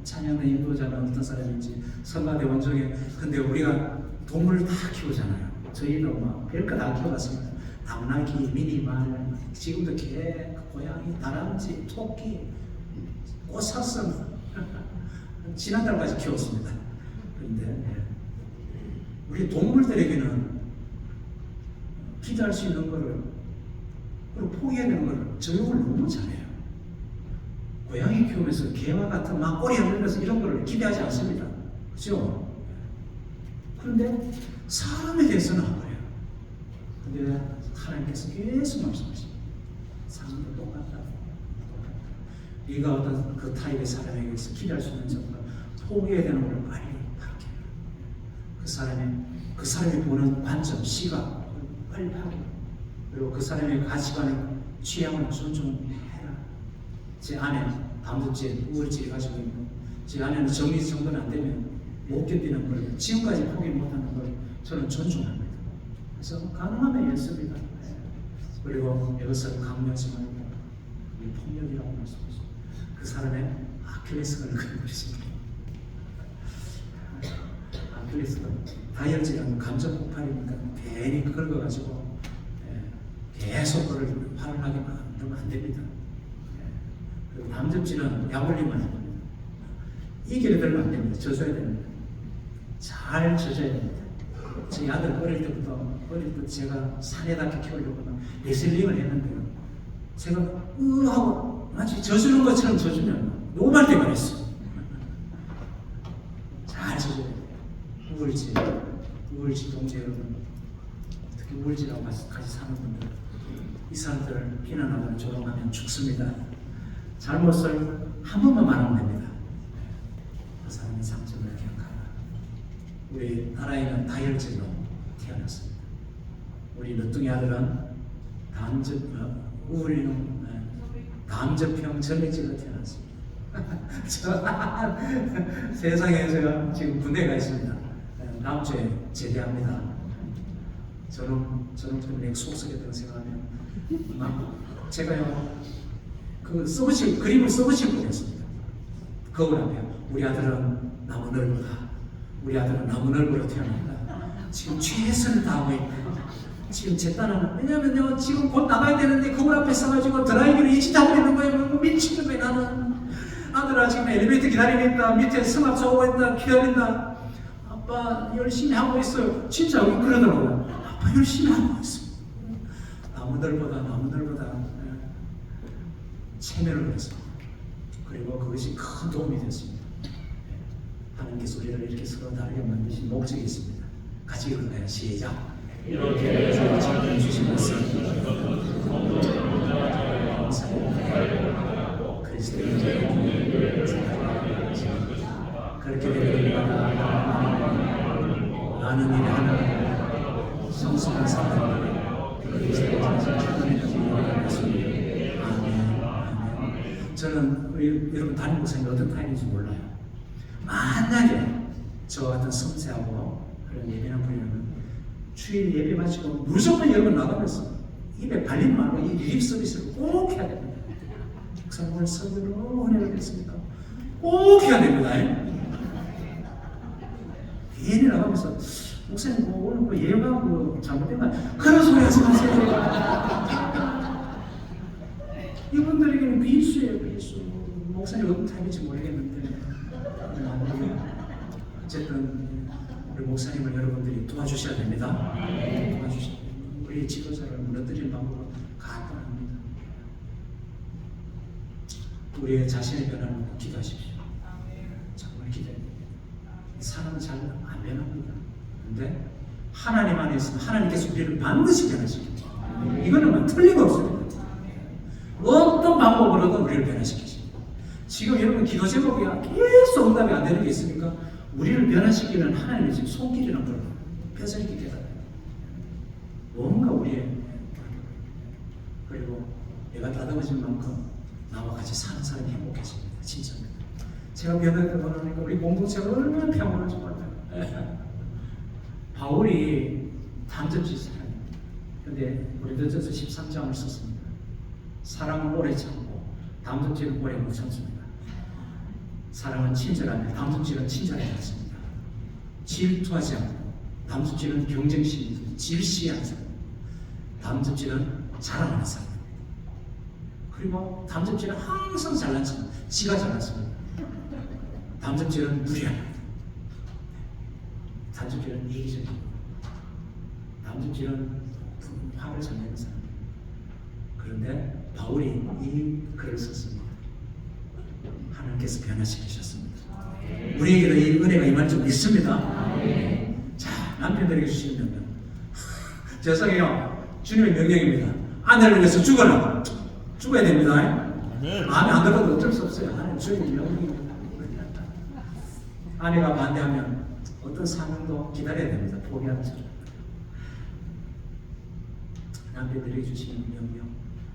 찬양대 인도자는 어떤 사람인지, 성가대 원종에 근데 우리가 동물을 다 키우잖아요. 저희도 막 별거 다 키워봤습니다. 당나귀, 미니말, 지금도 개, 고양이, 다람쥐, 토끼, 꽃사슴 지난달까지 키웠습니다. 그런데 우리 동물들에게는 기대할 수 있는 거를 그리고 포기해야 되는 거를 적용을 너무 잘해요. 고양이 키우면서 개와 같은 막 꼬리 흔들면서 이런 거를 기대하지 않습니다. 그죠? 그런데 사람에 대해서는 안 그래요. 근데 하나님께서 계속 말씀하십니다. 사람도 똑같다. 네가 어떤 그 타입의 사람에게서 기대할 수 있는 점과 포기해야 되는 걸 빨리 파악해요. 그 사람이 보는 관점, 시각 빨리 빨리 하고, 그리고 그 사람의 가치관을 취향을 존중해라. 제 아내 담즙질 우울질이 가지고 있는 제 아내는 정리 정도는 안 되면 못 견디는 걸 지금까지 포기 못하는 걸 저는 존중합니다. 그래서 가능하면 연습이다. 그리고 이것을 강요하지 말고 우리 폭력이라고 말씀하시죠. 그 사람의 아킬레스건을 그려버리십니다. 아킬레스건 다이어트라는 감정 폭발이니까 괜히 긁어가지고 계속 그걸 활용하게 만들면 안 됩니다. 그리고 담즙질은 약 올리면 안 됩니다. 이기를 들면 안 됩니다. 져줘야 됩니다. 잘 져줘야 됩니다. 저희 아들 어릴 때 제가 산에다 키우려고 레슬링을 했는데요. 제가 하고 마치 져주는 것처럼 져주면 노발 때만 했어. 잘 져줘야 돼요. 우울지 동지 여러분, 특히 우울지라고 같이 사는 분들, 이 사람들을 비난하거나 조롱하면 죽습니다. 잘못을 한 번만 말하면 됩니다. 그 사람의 장점을 기억하라. 우리 나라에는 다혈질로 태어났습니다. 우리 늦둥이 아들은 담즙형 전해질로 태어났습니다. 세상에 제가 지금 군대가 있습니다. 다음 주에 제대합니다. 저는 좀 속썩였다고 생각하면 제가요 그림을 써붙일 뻔했습니다. 거울 앞에 우리 아들은 나무늘보다 우리 아들은 나무늘보로 태어난다. 지금 최선을 다하고 있다. 지금 제 딸은 왜냐면요 지금 곧 나가야 되는데 거울 앞에 서가지고 드라이기를 인식하고 있는 거예요. 미치는 거예요. 나는 아들아 지금 엘리베이터 기다리고 있다. 밑에 승합차 오고 있다. 기다린다. 아빠 열심히 하고 있어요. 진짜 그러더라고요. 아빠 열심히 하고 있어. 나무들보다 체면을 했습니다. 그리고 그것이 큰 도움이 됐습니다. 하나님께서 우리를 이렇게 서로 다르게 만드신 목적이 있습니다. 같이 읽어요. 시작. 이렇게 저는 주신 말씀 그리스도의 그렇게 되는 것마다 나는 일에 하나 성숙한 사람 그리스도의 하나님의 기회를 저는 여러분 담임 목사님이 어떤 타입인지 몰라요. 만약에 저 같은 섬세하고 그런 예민한 분이라면 주일 예배 마치고 무조건 여러분 나가면서 입에 발린 말로 이 리립 서비스를 꼭 해야 됩니다. 목사님 오늘 설교를 너무 은혜를 받습니다. 꼭 해야 됩니다. 괜히 나가면서 목사님 오늘 예배가 잘못된 거 아니에요? 그런 소리 하지 마세요. 이분들에게는 비수예요, 비수. 목사님 어떤 타입인지 모르겠는데 어쨌든 우리 목사님을 여러분들이 도와주셔야 됩니다. 도와주셔야 됩니다. 우리 지도자를 무너뜨리는 방법은 간단합니다. 우리의 자신의 변화는 기도하십시오. 정말 기도합니다. 사람은 잘 안 변합니다. 근데 하나님 안에 있으면 하나님께서 우리를 반드시 변화시킵니다. 이거는 틀림없습니다. 어떤 방법으로든 우리를 변화시키십니다. 지금 여러분 기도 제목이 계속 응답이 안 되는 게 있으니까 우리를 변화시키는 하나님의 지금 손길이라는 걸 펴서있게 깨달아요. 뭔가 우리의 그리고 내가 다듬어진 만큼 나와 같이 사는 사람이 행복해집니다. 진짜입니다. 제가 변화를 원하니까 우리 공동체가 얼마나 평온한지 몰라요. 바울이 담즙질 사람입니다. 근데 우리 늦어서 13장을 썼습니다. 사랑은 오래 참고 담즙질은 오래 못 참습니다. 사랑은 친절하며 담즙질은 친절하지 않습니다. 질투하지 않고 담즙질은 경쟁심이 질시하는 사람. 담즙질은 자랑하는 사람. 그리고 담즙질은 항상 잘난 척, 지가 잘났습니다. 담즙질은 무리합니다. 담즙질은 이기적입니다. 담즙질은 화를 잘 내는 사람. 그런데 바울이 이 글을 썼습니다. 하나님께서 변화시키셨습니다. 우리에게도 이 은혜가 임할 줄 믿습니다. 자, 남편들에게 주시는 명령. 죄송해요. 주님의 명령입니다. 아내를 위해서 죽어라. 죽어야 됩니다. 마음에 안 들어도 어쩔 수 없어요. 하나님 주님의 명령입니다. 아내가 반대하면 어떤 상황도 기다려야 됩니다. 포기하지. 남편들이 주시는 명령,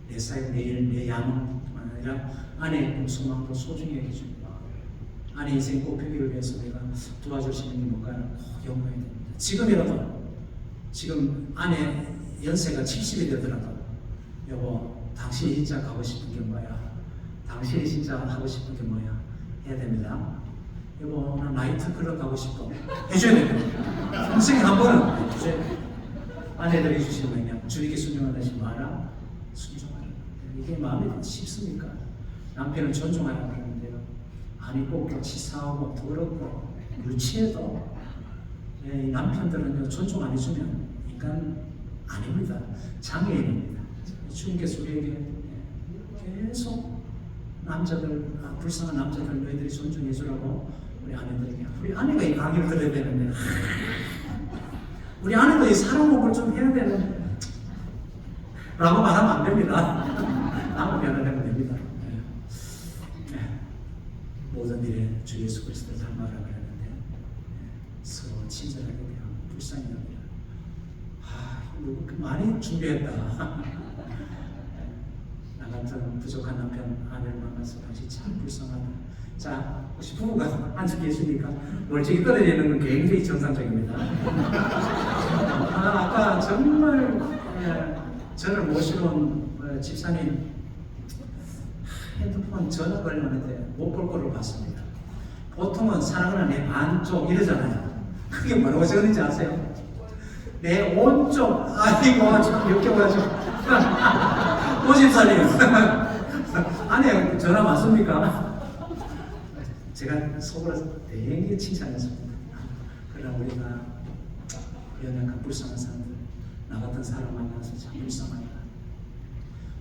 내 사역, 내 양뿐만 아니라 아내의 소망도 소중히 여겨줍니다. 아내 인생 꽃피기를 위해서 내가 도와줄 수 있는 게 뭔가를 꼭 연구해야 됩니다. 지금이라도, 지금 아내 연세가 70이 되더라도, 여보, 당신이 진짜 가고 싶은 게 뭐야? 당신이 진짜 하고 싶은 게 뭐야? 해야 됩니다. 여보, 나 나이트 클럽 가고 싶어. 해줘야 됩니다. 평생에 한 번은 해줘야 됩니다. 아내들이 주시는 명령, 주님께 순종하지 마라. 순종하라. 이게 마음에 쉽습니까? 남편을 존중하라고 하는데요. 아니 꼭 치사하고 더럽고 유치해도 이 남편들은요, 존중 안 해주면 인간 아닙니다. 장애인입니다. 주님께서 우리에게 계속 남자들, 불쌍한 남자들 너희들이 존중해 주라고 우리 아내들에게, 우리 아내가 이 강의를 들어야 되는데, 우리 아내도 이 사랑 공부를 좀 해야 되는 라고 말하면 안 됩니다. 아무 변화되면 됩니다. 모든 일에 주 예수 그리스도를 닮아가라 그랬는데, 서로 친절하게 대하고 불쌍히 여기라. 이거 많이 준비했다. 나 같은 부족한 남편 아내를 만나서 당신 참 불쌍하다. 자, 혹시 부부가 앉아 계십니까? 멀찍이 떨어지는 건 굉장히 정상적입니다. 아까 정말 저를 모시러 온 집사님 핸드폰 전화 걸려오는데 못 볼 거로 봤습니다. 보통은 사랑하는 내 반쪽 이러잖아요. 그게 뭐라고 적었는지 아세요? 내 온쪽. 아이고 참 역겨워가지고. 오 집사님 아내 전화 맞습니까? 제가 속으로 되게 칭찬했습니다. 그러나 우리가 연약한 불쌍한 사람들, 나 같은 사람 만나서 참 불쌍하다.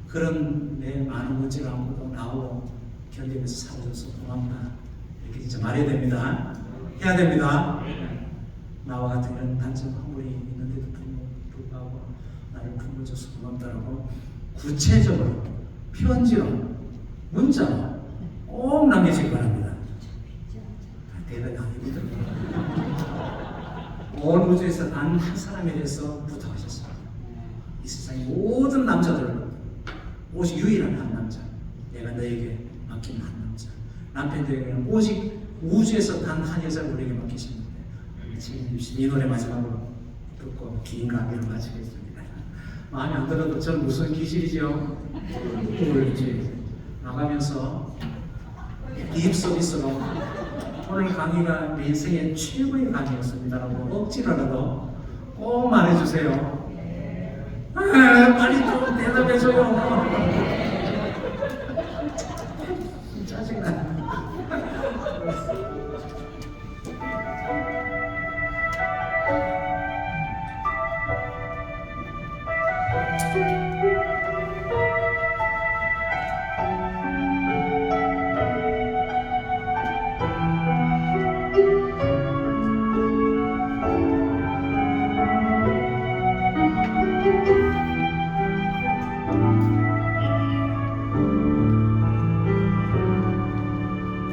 그런 내 많은 문제를 안고도 나오고 견디면서 살아줘서 고맙다. 이렇게 진짜 말해야 됩니다. 해야 됩니다. 나와 같은 이런 단점 허물이 있는데도 불구하고 나를 품어줘서 고맙다라고 구체적으로 편지로 문자로 꼭 남기시기 바랍니다. 대단히 아닙니다. 온 우주에서 단 한 사람에 대해서 부탁하셨습니다. 이 세상의 모든 남자들로 오직 유일한 한 남자, 내가 너에게 맡긴 한 남자. 남편들에게는 오직 우주에서 단 한 여자를 우리에게 맡기셨는데, 지금 이 노래 마지막으로 듣고 긴 강의를 마치겠습니다. 마음에 안 들어도 저는 무슨 기질이죠? 울지. 나가면서 립 서비스로 오늘 강의가 내 인생의 최고의 강의였습니다라고 억지로라도 꼭 말해주세요. 빨리 좀 대답해줘요. 짜증나.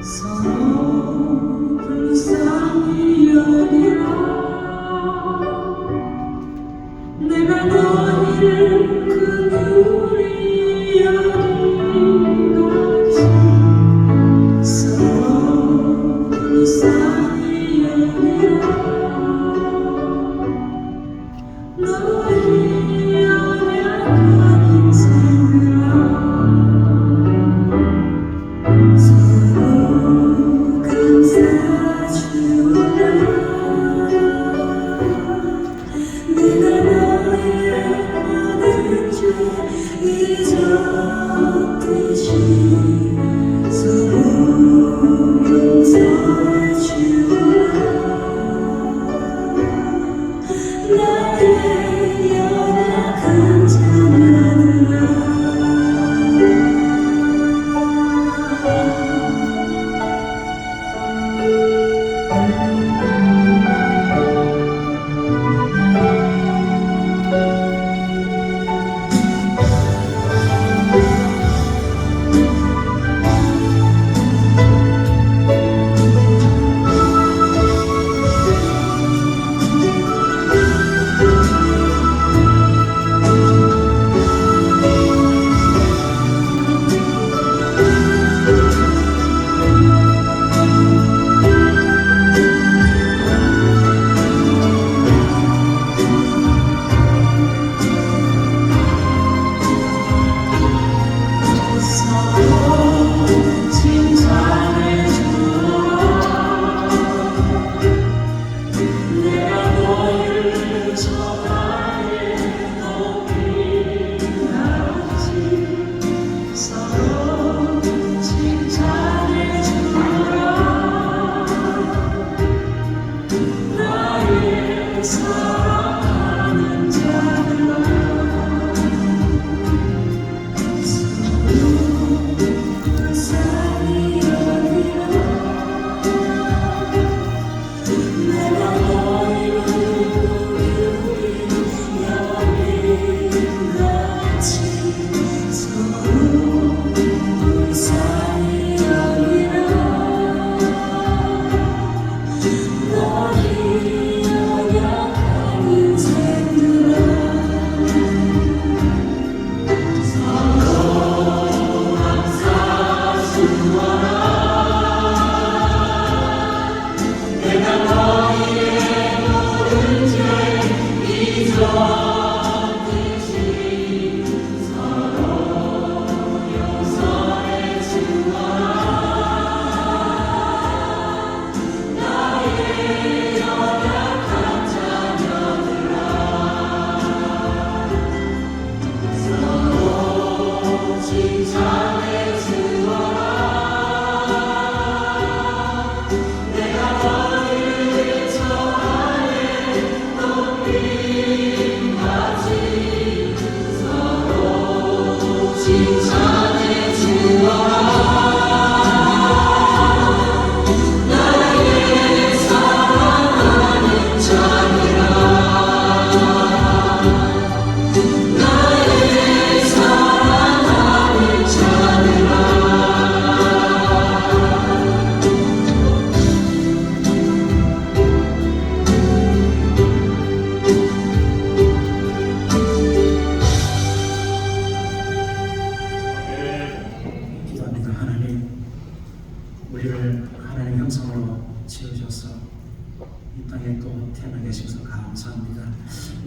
서로 불쌍히 여기라. 내가 너희를 긍휼히 여긴 같이 서로 불쌍히 여기라. 너희 연약한 인생들아, 서로 감싸주라. 내가 너의 모든 죄 잊었듯이 서로 용서해주라. 나의 연약한 자녀들아,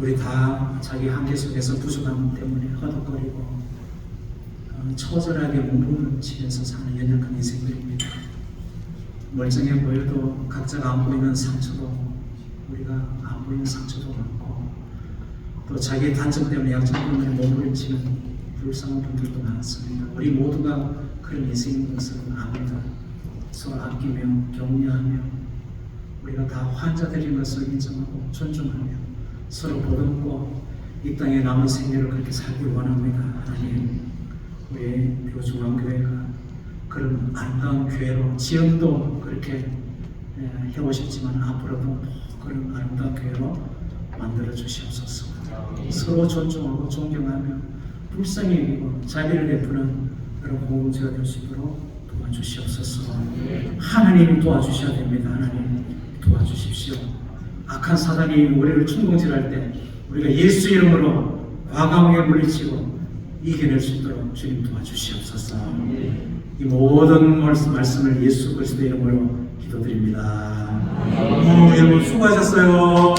우리 다 자기 한계 속에서 부족함 때문에 허덕거리고 처절하게 몸부림치면서 사는 연약한 인생들입니다. 멀쩡해 보여도 각자가 안 보이는 상처도, 우리가 안 보이는 상처도 많고, 또 자기의 단점 때문에 약점 때문에 몸부림치는 불쌍한 분들도 많습니다. 우리 모두가 그런 인생인 것은 압니다. 서로 아끼며 격려하며 우리가 다 환자들인 것을 인정하고 존중하며 서로 보듬고 이 땅에 남은 생애를 그렇게 살기 원합니다. 하나님, 우리 대구중앙교회가 그런 아름다운 교회로 지금도 그렇게 해오셨지만 앞으로도 그런 아름다운 교회로 만들어 주시옵소서. 서로 존중하고 존경하며 불쌍히 여기고 자비를 베푸는 그런 공동체가 될 수 있도록 도와주시옵소서. 하나님이 도와주셔야 됩니다. 하나님 도와주십시오. 악한 사단이 우리를 충동질할 때 우리가 예수 이름으로 과감하게 물리치고 이겨낼 수 있도록 주님 도와주시옵소서. 이 모든 말씀을 예수 그리스도 이름으로 기도드립니다. 여러분 수고하셨어요.